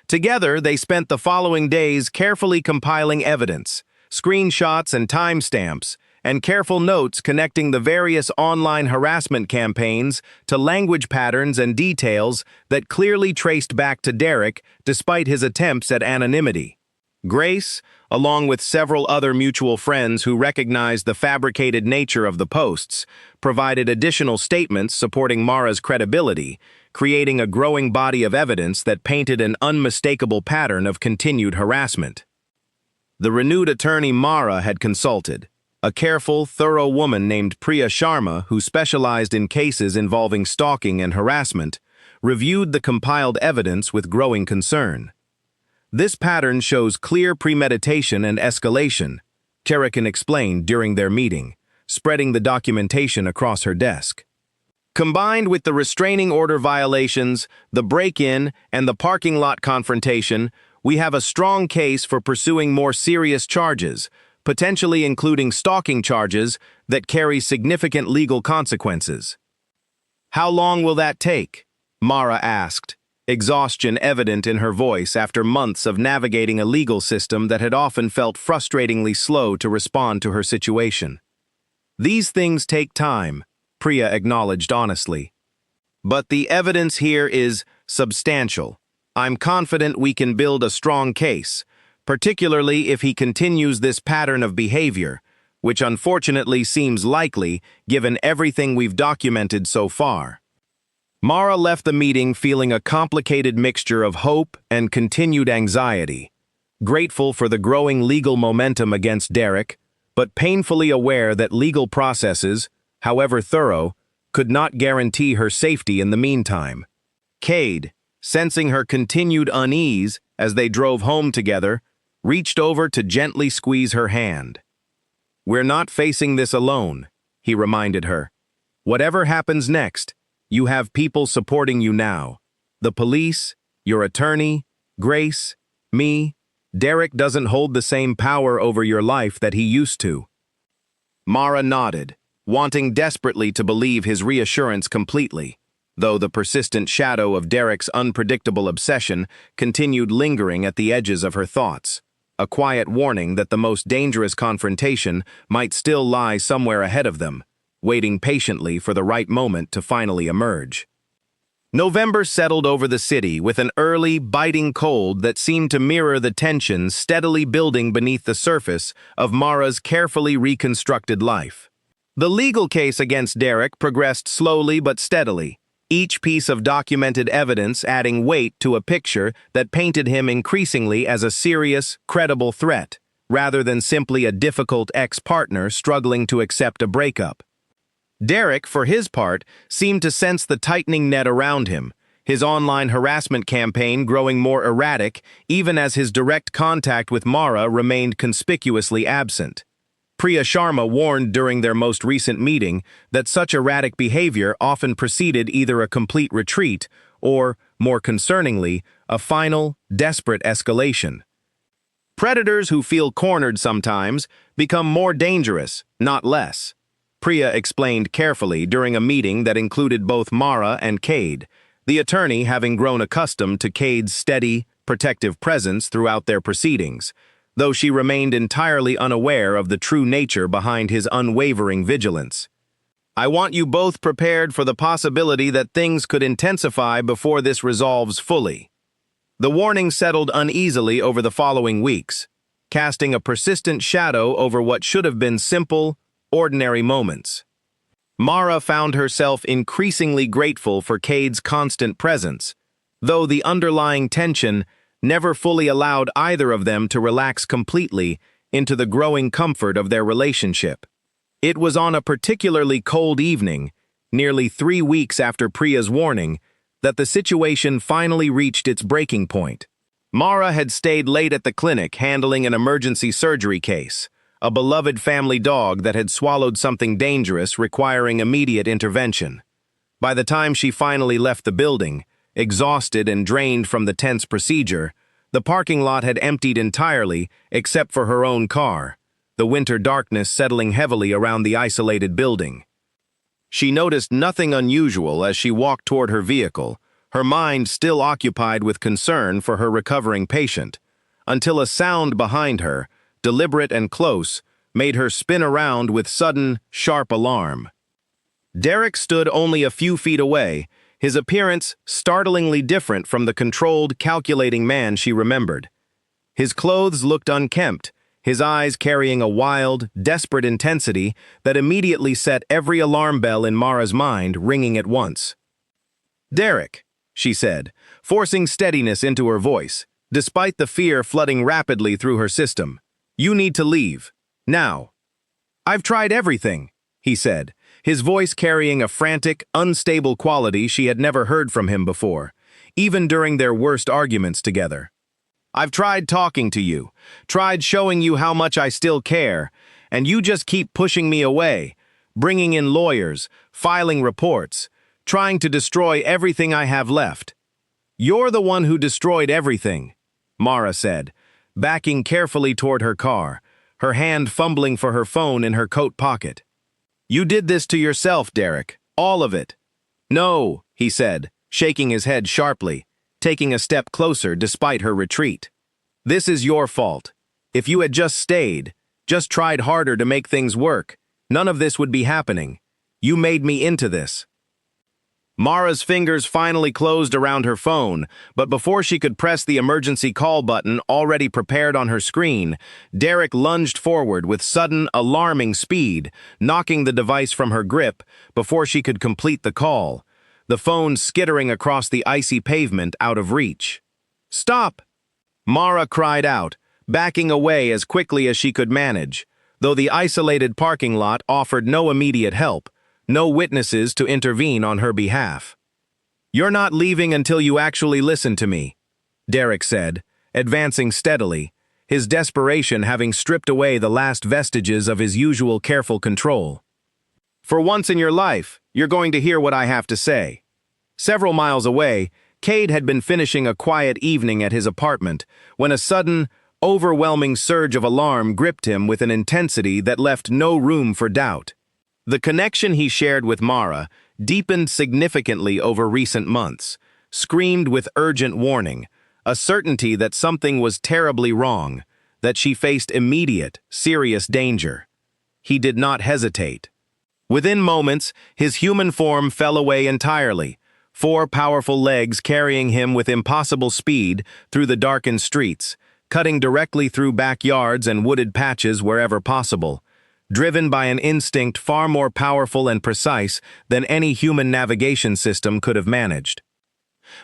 Together, they spent the following days carefully compiling evidence, screenshots and timestamps, and careful notes connecting the various online harassment campaigns to language patterns and details that clearly traced back to Derek despite his attempts at anonymity. Grace, along with several other mutual friends who recognized the fabricated nature of the posts, provided additional statements supporting Mara's credibility, creating a growing body of evidence that painted an unmistakable pattern of continued harassment. The renewed attorney Mara had consulted, a careful, thorough woman named Priya Sharma who specialized in cases involving stalking and harassment, reviewed the compiled evidence with growing concern. "This pattern shows clear premeditation and escalation," Terrican explained during their meeting, spreading the documentation across her desk. "Combined with the restraining order violations, the break-in, and the parking lot confrontation, we have a strong case for pursuing more serious charges, potentially including stalking charges that carry significant legal consequences." "How long will that take?" Mara asked, exhaustion evident in her voice after months of navigating a legal system that had often felt frustratingly slow to respond to her situation. "These things take time," Priya acknowledged honestly. "But the evidence here is substantial. I'm confident we can build a strong case, particularly if he continues this pattern of behavior, which unfortunately seems likely given everything we've documented so far." Mara left the meeting feeling a complicated mixture of hope and continued anxiety, grateful for the growing legal momentum against Derek, but painfully aware that legal processes, however thorough, could not guarantee her safety in the meantime. Cade, sensing her continued unease as they drove home together, reached over to gently squeeze her hand. "We're not facing this alone," he reminded her. "Whatever happens next, you have people supporting you now. The police, your attorney, Grace, me. Derek doesn't hold the same power over your life that he used to." Mara nodded, wanting desperately to believe his reassurance completely, though the persistent shadow of Derek's unpredictable obsession continued lingering at the edges of her thoughts, a quiet warning that the most dangerous confrontation might still lie somewhere ahead of them, waiting patiently for the right moment to finally emerge. November settled over the city with an early, biting cold that seemed to mirror the tensions steadily building beneath the surface of Mara's carefully reconstructed life. The legal case against Derek progressed slowly but steadily, each piece of documented evidence adding weight to a picture that painted him increasingly as a serious, credible threat, rather than simply a difficult ex-partner struggling to accept a breakup. Derek, for his part, seemed to sense the tightening net around him, his online harassment campaign growing more erratic even as his direct contact with Mara remained conspicuously absent. Priya Sharma warned during their most recent meeting that such erratic behavior often preceded either a complete retreat or, more concerningly, a final, desperate escalation. Predators who feel cornered sometimes become more dangerous, not less, Priya explained carefully during a meeting that included both Mara and Cade, the attorney having grown accustomed to Cade's steady, protective presence throughout their proceedings, though she remained entirely unaware of the true nature behind his unwavering vigilance. "I want you both prepared for the possibility that things could intensify before this resolves fully." The warning settled uneasily over the following weeks, casting a persistent shadow over what should have been simple, ordinary moments. Mara found herself increasingly grateful for Cade's constant presence, though the underlying tension never fully allowed either of them to relax completely into the growing comfort of their relationship. It was on a particularly cold evening, nearly 3 weeks after Priya's warning, that the situation finally reached its breaking point. Mara had stayed late at the clinic handling an emergency surgery case, a beloved family dog that had swallowed something dangerous requiring immediate intervention. By the time she finally left the building, exhausted and drained from the tense procedure, the parking lot had emptied entirely except for her own car, the winter darkness settling heavily around the isolated building. She noticed nothing unusual as she walked toward her vehicle, her mind still occupied with concern for her recovering patient, until a sound behind her, deliberate and close, made her spin around with sudden, sharp alarm. Derek stood only a few feet away, his appearance startlingly different from the controlled, calculating man she remembered. His clothes looked unkempt, his eyes carrying a wild, desperate intensity that immediately set every alarm bell in Mara's mind ringing at once. "Derek," she said, forcing steadiness into her voice, despite the fear flooding rapidly through her system. "You need to leave. Now." "I've tried everything," he said, his voice carrying a frantic, unstable quality she had never heard from him before, even during their worst arguments together. "I've tried talking to you, tried showing you how much I still care, and you just keep pushing me away, bringing in lawyers, filing reports, trying to destroy everything I have left." "You're the one who destroyed everything," Mara said, backing carefully toward her car, her hand fumbling for her phone in her coat pocket. "You did this to yourself, Derek, all of it." "No," he said, shaking his head sharply, taking a step closer despite her retreat. "This is your fault. If you had just stayed, just tried harder to make things work, none of this would be happening. You made me into this." Mara's fingers finally closed around her phone, but before she could press the emergency call button already prepared on her screen, Derek lunged forward with sudden, alarming speed, knocking the device from her grip before she could complete the call, the phone skittering across the icy pavement out of reach. "Stop!" Mara cried out, backing away as quickly as she could manage, though the isolated parking lot offered no immediate help, no witnesses to intervene on her behalf. "You're not leaving until you actually listen to me," Derek said, advancing steadily, his desperation having stripped away the last vestiges of his usual careful control. "For once in your life, you're going to hear what I have to say." Several miles away, Cade had been finishing a quiet evening at his apartment when a sudden, overwhelming surge of alarm gripped him with an intensity that left no room for doubt. The connection he shared with Mara deepened significantly over recent months, screamed with urgent warning, a certainty that something was terribly wrong, that she faced immediate, serious danger. He did not hesitate. Within moments, his human form fell away entirely, 4 powerful legs carrying him with impossible speed through the darkened streets, cutting directly through backyards and wooded patches wherever possible, driven by an instinct far more powerful and precise than any human navigation system could have managed.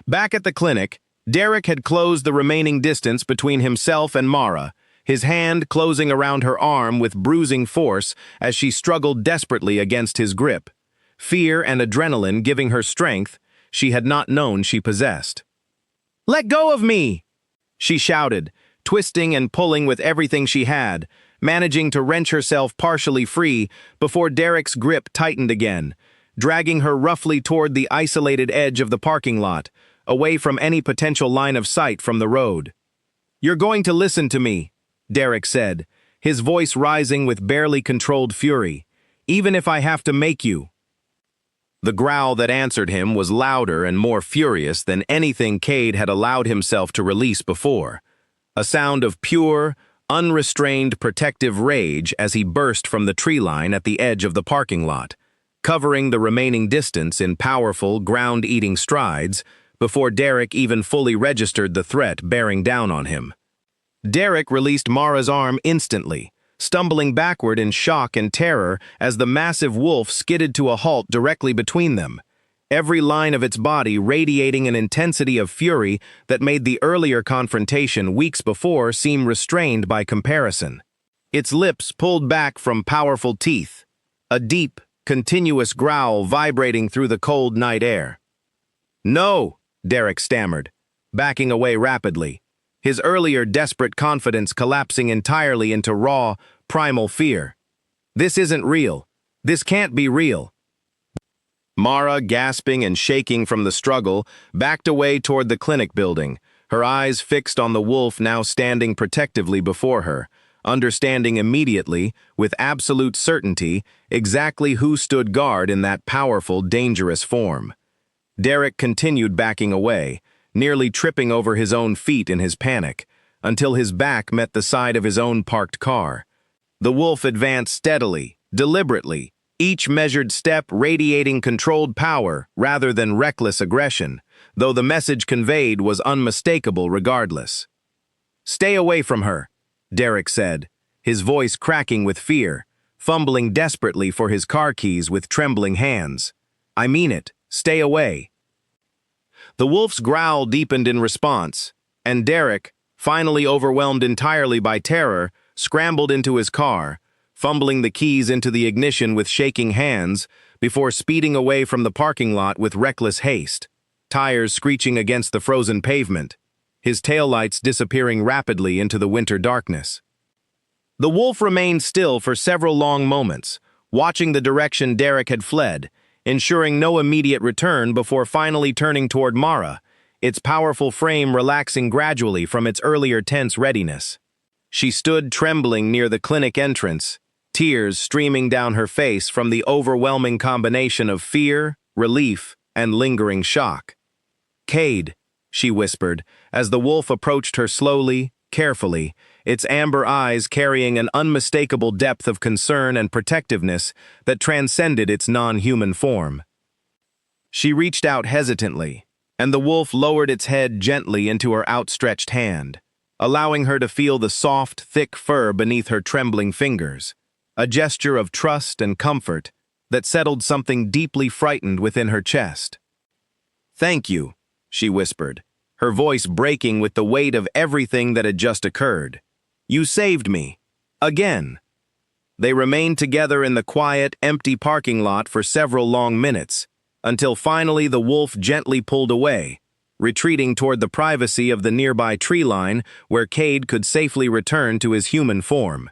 Back at the clinic, Derek had closed the remaining distance between himself and Mara, his hand closing around her arm with bruising force as she struggled desperately against his grip, fear and adrenaline giving her strength she had not known she possessed. "Let go of me!" she shouted, twisting and pulling with everything she had, managing to wrench herself partially free before Derek's grip tightened again, dragging her roughly toward the isolated edge of the parking lot, away from any potential line of sight from the road. "You're going to listen to me," Derek said, his voice rising with barely controlled fury, "even if I have to make you." The growl that answered him was louder and more furious than anything Cade had allowed himself to release before, a sound of pure, unrestrained protective rage as he burst from the tree line at the edge of the parking lot, covering the remaining distance in powerful, ground-eating strides before Derek even fully registered the threat bearing down on him. Derek released Mara's arm instantly, stumbling backward in shock and terror as the massive wolf skidded to a halt directly between them, every line of its body radiating an intensity of fury that made the earlier confrontation weeks before seem restrained by comparison. Its lips pulled back from powerful teeth, a deep, continuous growl vibrating through the cold night air. "No," Derek stammered, backing away rapidly, his earlier desperate confidence collapsing entirely into raw, primal fear. "This isn't real. This can't be real." Mara, gasping and shaking from the struggle, backed away toward the clinic building, her eyes fixed on the wolf now standing protectively before her, understanding immediately, with absolute certainty, exactly who stood guard in that powerful, dangerous form. Derek continued backing away, nearly tripping over his own feet in his panic, until his back met the side of his own parked car. The wolf advanced steadily, deliberately, each measured step radiating controlled power rather than reckless aggression, though the message conveyed was unmistakable regardless. "Stay away from her," Derek said, his voice cracking with fear, fumbling desperately for his car keys with trembling hands. "I mean it, stay away." The wolf's growl deepened in response, and Derek, finally overwhelmed entirely by terror, scrambled into his car, fumbling the keys into the ignition with shaking hands before speeding away from the parking lot with reckless haste, tires screeching against the frozen pavement, his taillights disappearing rapidly into the winter darkness. The wolf remained still for several long moments, watching the direction Derek had fled, ensuring no immediate return before finally turning toward Mara, its powerful frame relaxing gradually from its earlier tense readiness. She stood trembling near the clinic entrance, tears streaming down her face from the overwhelming combination of fear, relief, and lingering shock. "Cade," she whispered, as the wolf approached her slowly, carefully, its amber eyes carrying an unmistakable depth of concern and protectiveness that transcended its non-human form. She reached out hesitantly, and the wolf lowered its head gently into her outstretched hand, allowing her to feel the soft, thick fur beneath her trembling fingers, a gesture of trust and comfort that settled something deeply frightened within her chest. "Thank you," she whispered, her voice breaking with the weight of everything that had just occurred. "You saved me. Again." They remained together in the quiet, empty parking lot for several long minutes, until finally the wolf gently pulled away, retreating toward the privacy of the nearby tree line where Cade could safely return to his human form.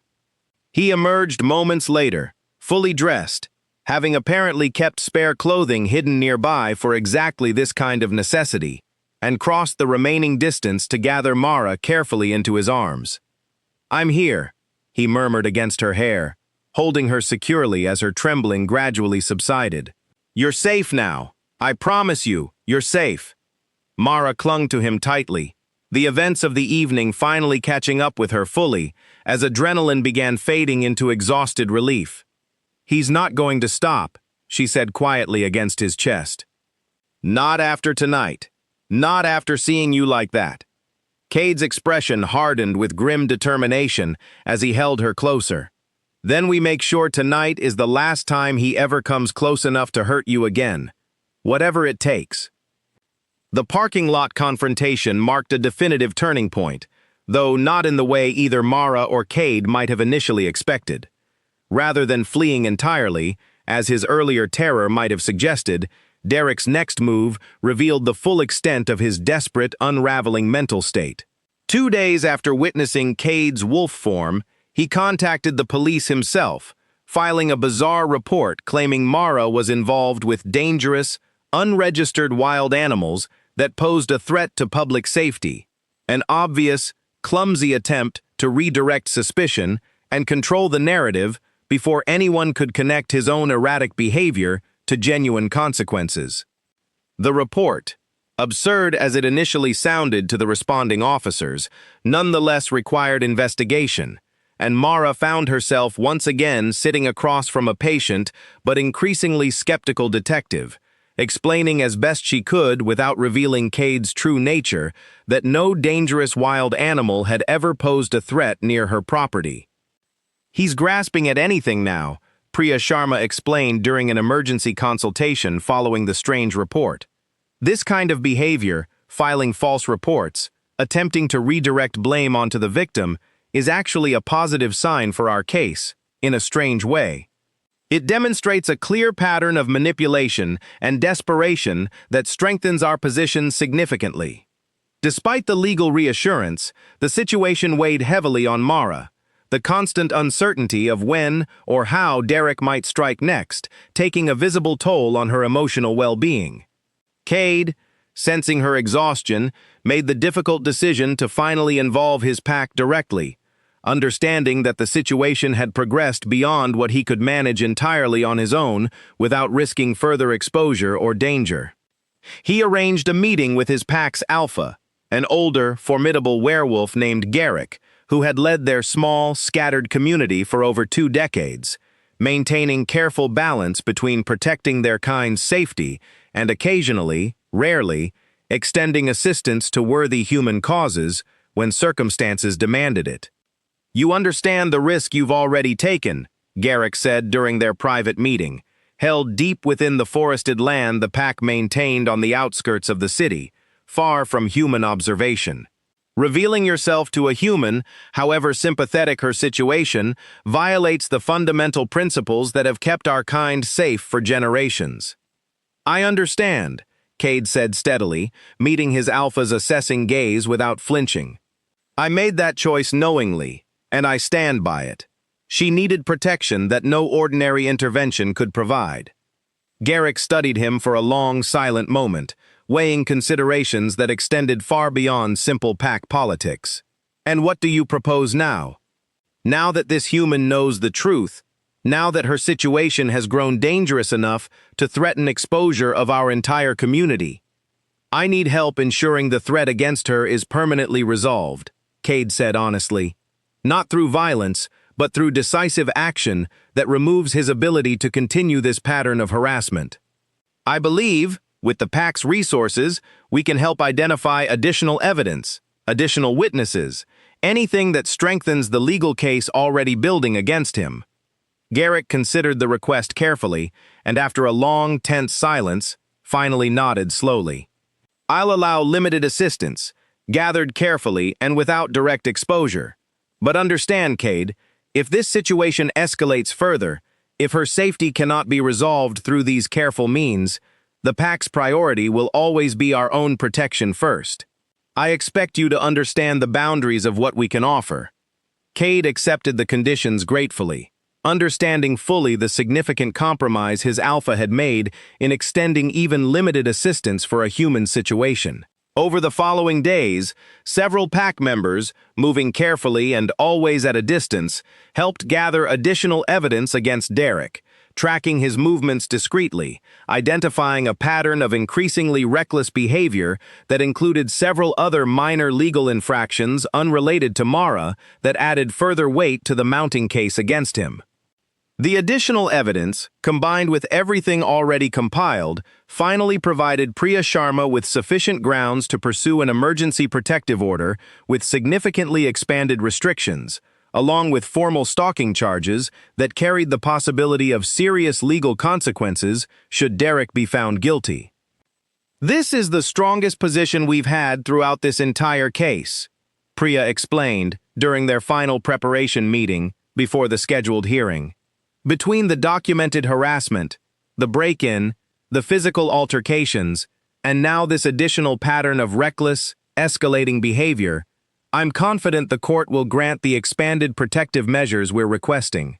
He emerged moments later, fully dressed, having apparently kept spare clothing hidden nearby for exactly this kind of necessity, and crossed the remaining distance to gather Mara carefully into his arms. "I'm here," he murmured against her hair, holding her securely as her trembling gradually subsided. "You're safe now. I promise you, you're safe." Mara clung to him tightly, the events of the evening finally catching up with her fully as adrenaline began fading into exhausted relief. "He's not going to stop," she said quietly against his chest. "Not after tonight. Not after seeing you like that." Cade's expression hardened with grim determination as he held her closer. "Then we make sure tonight is the last time he ever comes close enough to hurt you again. Whatever it takes." The parking lot confrontation marked a definitive turning point, though not in the way either Mara or Cade might have initially expected. Rather than fleeing entirely, as his earlier terror might have suggested, Derek's next move revealed the full extent of his desperate, unraveling mental state. 2 days after witnessing Cade's wolf form, he contacted the police himself, filing a bizarre report claiming Mara was involved with dangerous, unregistered wild animals that posed a threat to public safety, an obvious, clumsy attempt to redirect suspicion and control the narrative before anyone could connect his own erratic behavior to genuine consequences. The report, Absurd as it initially sounded to the responding officers, nonetheless required investigation, and Mara found herself once again sitting across from a patient but increasingly skeptical detective, explaining as best she could without revealing Cade's true nature that no dangerous wild animal had ever posed a threat near her property. "He's grasping at anything now," Priya Sharma explained during an emergency consultation following the strange report. "This kind of behavior, filing false reports, attempting to redirect blame onto the victim, is actually a positive sign for our case, in a strange way. It demonstrates a clear pattern of manipulation and desperation that strengthens our position significantly." Despite the legal reassurance, the situation weighed heavily on Mara, the constant uncertainty of when or how Derek might strike next, taking a visible toll on her emotional well-being. Cade, sensing her exhaustion, made the difficult decision to finally involve his pack directly, understanding that the situation had progressed beyond what he could manage entirely on his own without risking further exposure or danger. He arranged a meeting with his pack's alpha, an older, formidable werewolf named Garrick, who had led their small, scattered community for over 2 decades, maintaining careful balance between protecting their kind's safety and occasionally, rarely, extending assistance to worthy human causes when circumstances demanded it. "You understand the risk you've already taken," Garrick said during their private meeting, held deep within the forested land the pack maintained on the outskirts of the city, far from human observation. "Revealing yourself to a human, however sympathetic her situation, violates the fundamental principles that have kept our kind safe for generations." "I understand," Cade said steadily, meeting his alpha's assessing gaze without flinching. "I made that choice knowingly, and I stand by it. She needed protection that no ordinary intervention could provide." Garrick studied him for a long, silent moment, weighing considerations that extended far beyond simple pack politics. "And what do you propose now? Now that this human knows the truth, now that her situation has grown dangerous enough to threaten exposure of our entire community? I need help ensuring the threat against her is permanently resolved," Cade said honestly. "Not through violence, but through decisive action that removes his ability to continue this pattern of harassment. I believe, with the pack's resources, we can help identify additional evidence, additional witnesses, anything that strengthens the legal case already building against him." Garrick considered the request carefully, and after a long, tense silence, finally nodded slowly. "I'll allow limited assistance, gathered carefully and without direct exposure. But understand, Cade, if this situation escalates further, if her safety cannot be resolved through these careful means, the pack's priority will always be our own protection first. I expect you to understand the boundaries of what we can offer." Cade accepted the conditions gratefully, understanding fully the significant compromise his alpha had made in extending even limited assistance for a human situation. Over the following days, several pack members, moving carefully and always at a distance, helped gather additional evidence against Derek, tracking his movements discreetly, identifying a pattern of increasingly reckless behavior that included several other minor legal infractions unrelated to Mara that added further weight to the mounting case against him. The additional evidence, combined with everything already compiled, finally provided Priya Sharma with sufficient grounds to pursue an emergency protective order with significantly expanded restrictions, along with formal stalking charges that carried the possibility of serious legal consequences should Derek be found guilty. "This is the strongest position we've had throughout this entire case," Priya explained during their final preparation meeting before the scheduled hearing. "Between the documented harassment, the break-in, the physical altercations, and now this additional pattern of reckless, escalating behavior, I'm confident the court will grant the expanded protective measures we're requesting."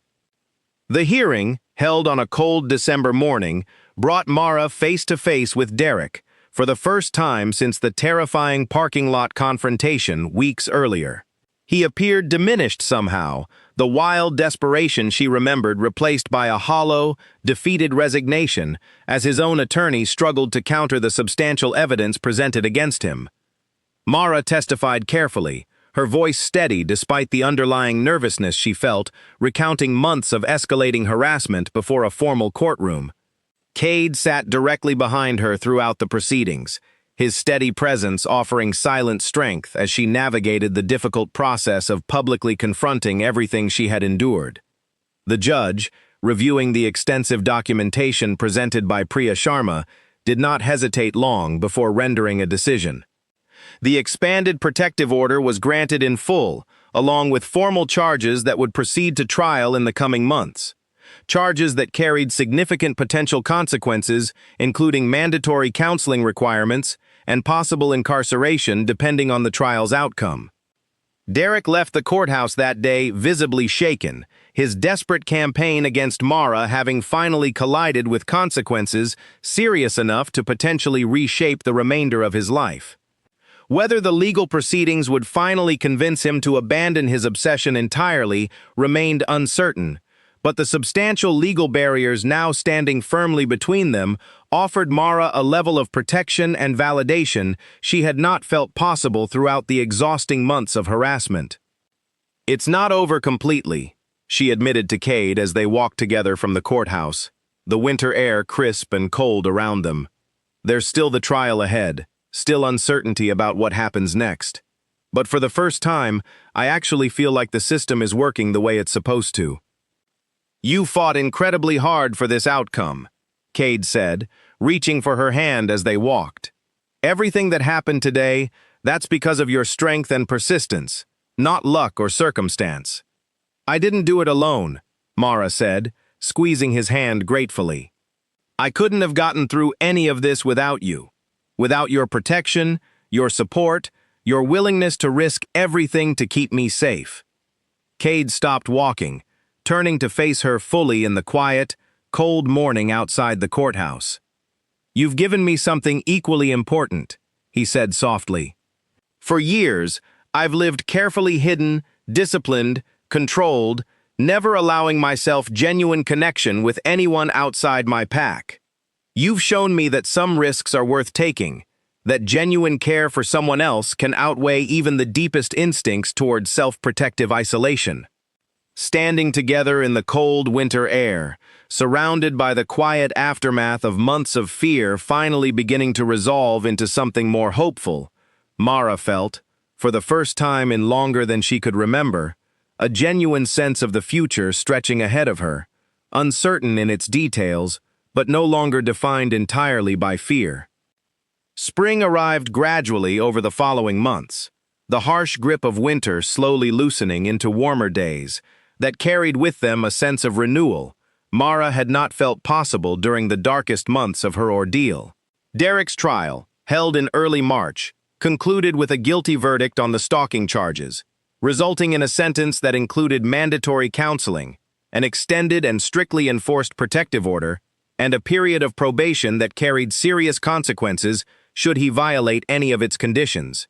The hearing, held on a cold December morning, brought Mara face-to-face with Derek for the first time since the terrifying parking lot confrontation weeks earlier. He appeared diminished somehow, the wild desperation she remembered replaced by a hollow, defeated resignation as his own attorney struggled to counter the substantial evidence presented against him. Mara testified carefully, her voice steady despite the underlying nervousness she felt, recounting months of escalating harassment before a formal courtroom. Cade sat directly behind her throughout the proceedings, his steady presence offering silent strength as she navigated the difficult process of publicly confronting everything she had endured. The judge, reviewing the extensive documentation presented by Priya Sharma, did not hesitate long before rendering a decision. The expanded protective order was granted in full, along with formal charges that would proceed to trial in the coming months. Charges that carried significant potential consequences, including mandatory counseling requirements and possible incarceration depending on the trial's outcome. Derek left the courthouse that day visibly shaken, his desperate campaign against Mara having finally collided with consequences serious enough to potentially reshape the remainder of his life. Whether the legal proceedings would finally convince him to abandon his obsession entirely remained uncertain, but the substantial legal barriers now standing firmly between them offered Mara a level of protection and validation she had not felt possible throughout the exhausting months of harassment. "It's not over completely," she admitted to Cade as they walked together from the courthouse, the winter air crisp and cold around them. "There's still the trial ahead, still uncertainty about what happens next. But for the first time, I actually feel like the system is working the way it's supposed to." "You fought incredibly hard for this outcome," Cade said, reaching for her hand as they walked. "Everything that happened today, that's because of your strength and persistence, not luck or circumstance." "I didn't do it alone," Mara said, squeezing his hand gratefully. "I couldn't have gotten through any of this without you. Without your protection, your support, your willingness to risk everything to keep me safe." Cade stopped walking, turning to face her fully in the quiet, cold morning outside the courthouse. "You've given me something equally important," he said softly. "For years, I've lived carefully hidden, disciplined, controlled, never allowing myself genuine connection with anyone outside my pack. You've shown me that some risks are worth taking, that genuine care for someone else can outweigh even the deepest instincts towards self-protective isolation." Standing together in the cold winter air, surrounded by the quiet aftermath of months of fear finally beginning to resolve into something more hopeful, Mara felt, for the first time in longer than she could remember, a genuine sense of the future stretching ahead of her, uncertain in its details, but no longer defined entirely by fear. Spring arrived gradually over the following months, the harsh grip of winter slowly loosening into warmer days that carried with them a sense of renewal Mara had not felt possible during the darkest months of her ordeal. Derek's trial, held in early March, concluded with a guilty verdict on the stalking charges, resulting in a sentence that included mandatory counseling, an extended and strictly enforced protective order, and a period of probation that carried serious consequences should he violate any of its conditions.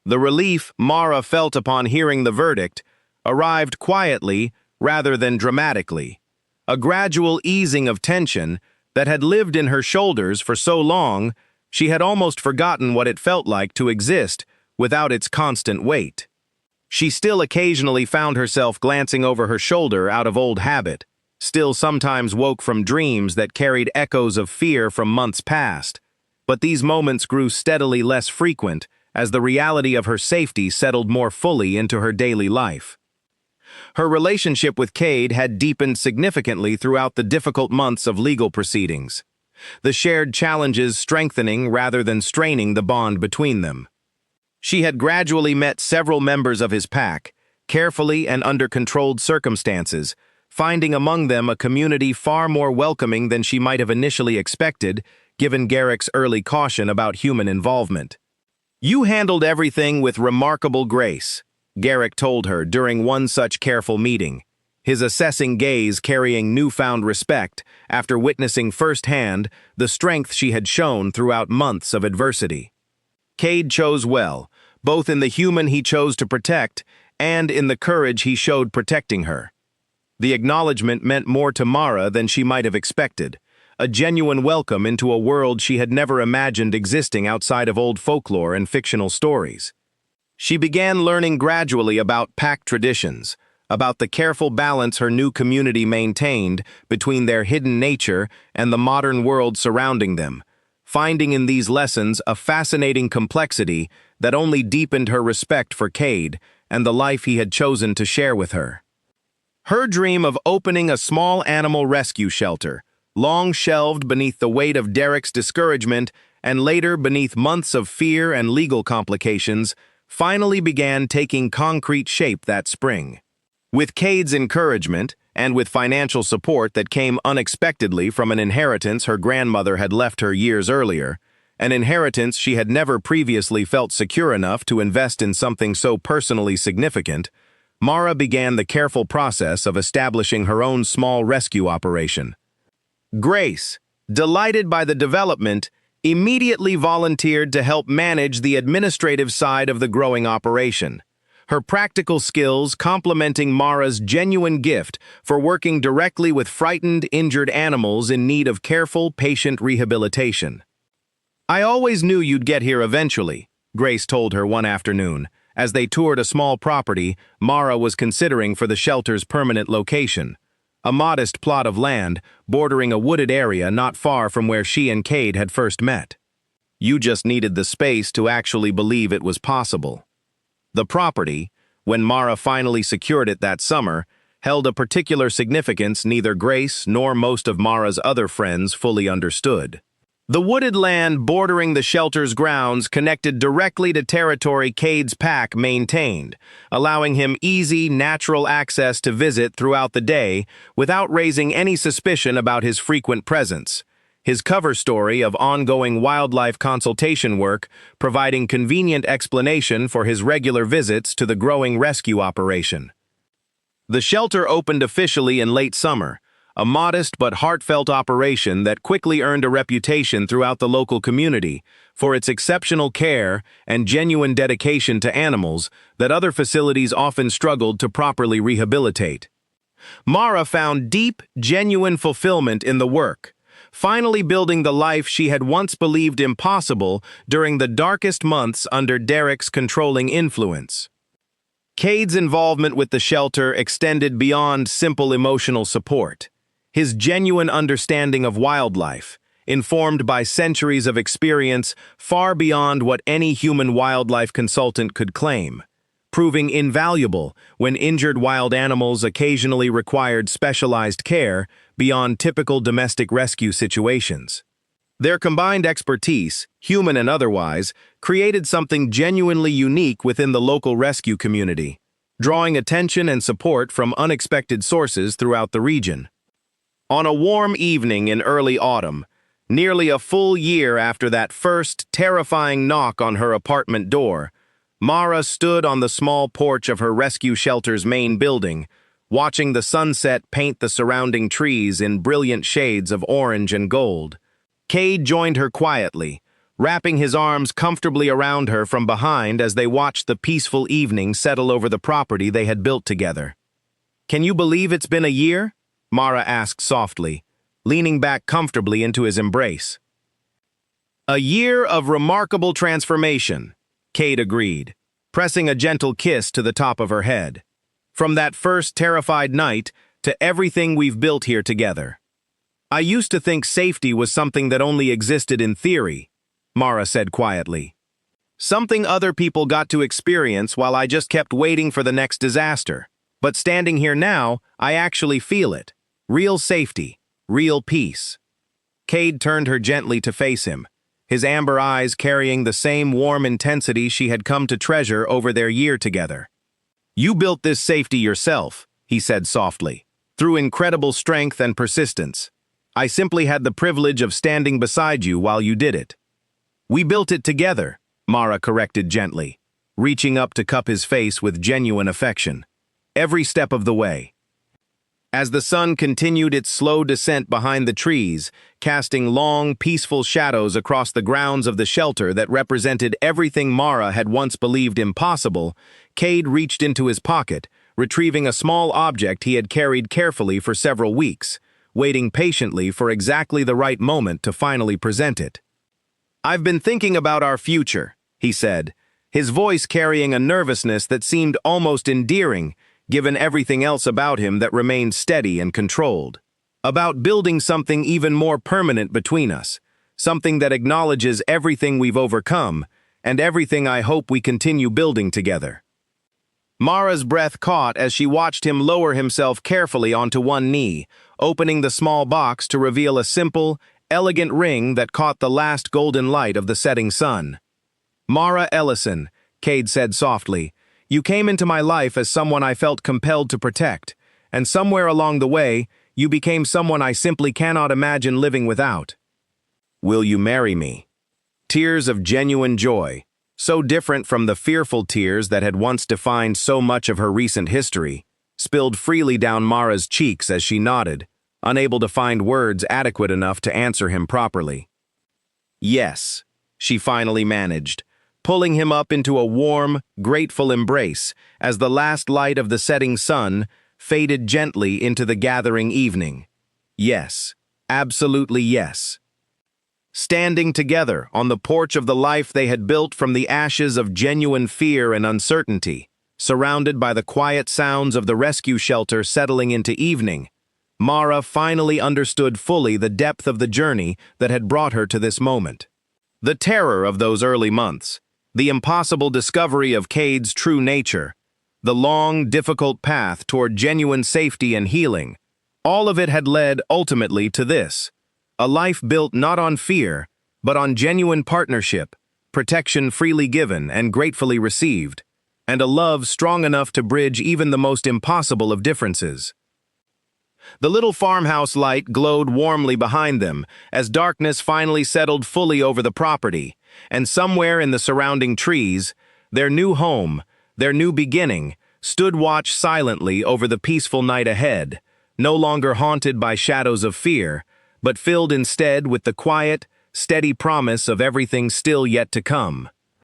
The relief Mara felt upon hearing the verdict arrived quietly rather than dramatically, a gradual easing of tension that had lived in her shoulders for so long she had almost forgotten what it felt like to exist without its constant weight. She still occasionally found herself glancing over her shoulder out of old habit, still sometimes woke from dreams that carried echoes of fear from months past, but these moments grew steadily less frequent as the reality of her safety settled more fully into her daily life. Her relationship with Cade had deepened significantly throughout the difficult months of legal proceedings, the shared challenges strengthening rather than straining the bond between them. She had gradually met several members of his pack, carefully and under controlled circumstances, finding among them a community far more welcoming than she might have initially expected, given Garrick's early caution about human involvement. "You handled everything with remarkable grace," Garrick told her during one such careful meeting, his assessing gaze carrying newfound respect after witnessing firsthand the strength she had shown throughout months of adversity. Cade chose well, both in the human he chose to protect and in the courage he showed protecting her. The acknowledgement meant more to Mara than she might have expected, a genuine welcome into a world she had never imagined existing outside of old folklore and fictional stories. She began learning gradually about pack traditions, about the careful balance her new community maintained between their hidden nature and the modern world surrounding them, finding in these lessons a fascinating complexity that only deepened her respect for Cade and the life he had chosen to share with her. Her dream of opening a small animal rescue shelter, long shelved beneath the weight of Derek's discouragement and later beneath months of fear and legal complications, finally began taking concrete shape that spring. With Cade's encouragement, and with financial support that came unexpectedly from an inheritance her grandmother had left her years earlier, an inheritance she had never previously felt secure enough to invest in something so personally significant, Mara began the careful process of establishing her own small rescue operation. Grace, delighted by the development, immediately volunteered to help manage the administrative side of the growing operation, her practical skills complementing Mara's genuine gift for working directly with frightened, injured animals in need of careful, patient rehabilitation. "I always knew you'd get here eventually," Grace told her one afternoon, as they toured a small property Mara was considering for the shelter's permanent location, a modest plot of land bordering a wooded area not far from where she and Cade had first met. "You just needed the space to actually believe it was possible." The property, when Mara finally secured it that summer, held a particular significance neither Grace nor most of Mara's other friends fully understood. The wooded land bordering the shelter's grounds connected directly to territory Cade's pack maintained, allowing him easy, natural access to visit throughout the day without raising any suspicion about his frequent presence. His cover story of ongoing wildlife consultation work providing convenient explanation for his regular visits to the growing rescue operation. The shelter opened officially in late summer, a modest but heartfelt operation that quickly earned a reputation throughout the local community for its exceptional care and genuine dedication to animals that other facilities often struggled to properly rehabilitate. Mara found deep, genuine fulfillment in the work, finally building the life she had once believed impossible during the darkest months under Derek's controlling influence. Cade's involvement with the shelter extended beyond simple emotional support. His genuine understanding of wildlife, informed by centuries of experience far beyond what any human wildlife consultant could claim, proving invaluable when injured wild animals occasionally required specialized care beyond typical domestic rescue situations. Their combined expertise, human and otherwise, created something genuinely unique within the local rescue community, drawing attention and support from unexpected sources throughout the region. On a warm evening in early autumn, nearly a full year after that first terrifying knock on her apartment door, Mara stood on the small porch of her rescue shelter's main building, watching the sunset paint the surrounding trees in brilliant shades of orange and gold. Cade joined her quietly, wrapping his arms comfortably around her from behind as they watched the peaceful evening settle over the property they had built together. "Can you believe it's been a year?" Mara asked softly, leaning back comfortably into his embrace. "A year of remarkable transformation," Cade agreed, pressing a gentle kiss to the top of her head. "From that first terrified night to everything we've built here together. I used to think safety was something that only existed in theory," Mara said quietly. "Something other people got to experience while I just kept waiting for the next disaster. But standing here now, I actually feel it. Real safety, real peace." Cade turned her gently to face him, his amber eyes carrying the same warm intensity she had come to treasure over their year together. "You built this safety yourself," he said softly, "through incredible strength and persistence. I simply had the privilege of standing beside you while you did it." "We built it together," Mara corrected gently, reaching up to cup his face with genuine affection. "Every step of the way." As the sun continued its slow descent behind the trees, casting long, peaceful shadows across the grounds of the shelter that represented everything Mara had once believed impossible, Cade reached into his pocket, retrieving a small object he had carried carefully for several weeks, waiting patiently for exactly the right moment to finally present it. "I've been thinking about our future," he said, his voice carrying a nervousness that seemed almost endearing, given everything else about him that remained steady and controlled. "About building something even more permanent between us, something that acknowledges everything we've overcome, and everything I hope we continue building together." Mara's breath caught as she watched him lower himself carefully onto one knee, opening the small box to reveal a simple, elegant ring that caught the last golden light of the setting sun. "Mara Ellison," Cade said softly, "you came into my life as someone I felt compelled to protect, and somewhere along the way, you became someone I simply cannot imagine living without. Will you marry me?" Tears of genuine joy, so different from the fearful tears that had once defined so much of her recent history, spilled freely down Mara's cheeks as she nodded, unable to find words adequate enough to answer him properly. "Yes," she finally managed, pulling him up into a warm, grateful embrace as the last light of the setting sun faded gently into the gathering evening. Yes, absolutely yes. Standing together on the porch of the life they had built from the ashes of genuine fear and uncertainty, surrounded by the quiet sounds of the rescue shelter settling into evening, Mara finally understood fully the depth of the journey that had brought her to this moment. The terror of those early months, the impossible discovery of Cade's true nature, the long, difficult path toward genuine safety and healing, all of it had led ultimately to this: a life built not on fear, but on genuine partnership, protection freely given and gratefully received, and a love strong enough to bridge even the most impossible of differences. The little farmhouse light glowed warmly behind them as darkness finally settled fully over the property, and somewhere in the surrounding trees, their new home, their new beginning, stood watch silently over the peaceful night ahead, no longer haunted by shadows of fear, but filled instead with the quiet, steady promise of everything still yet to come.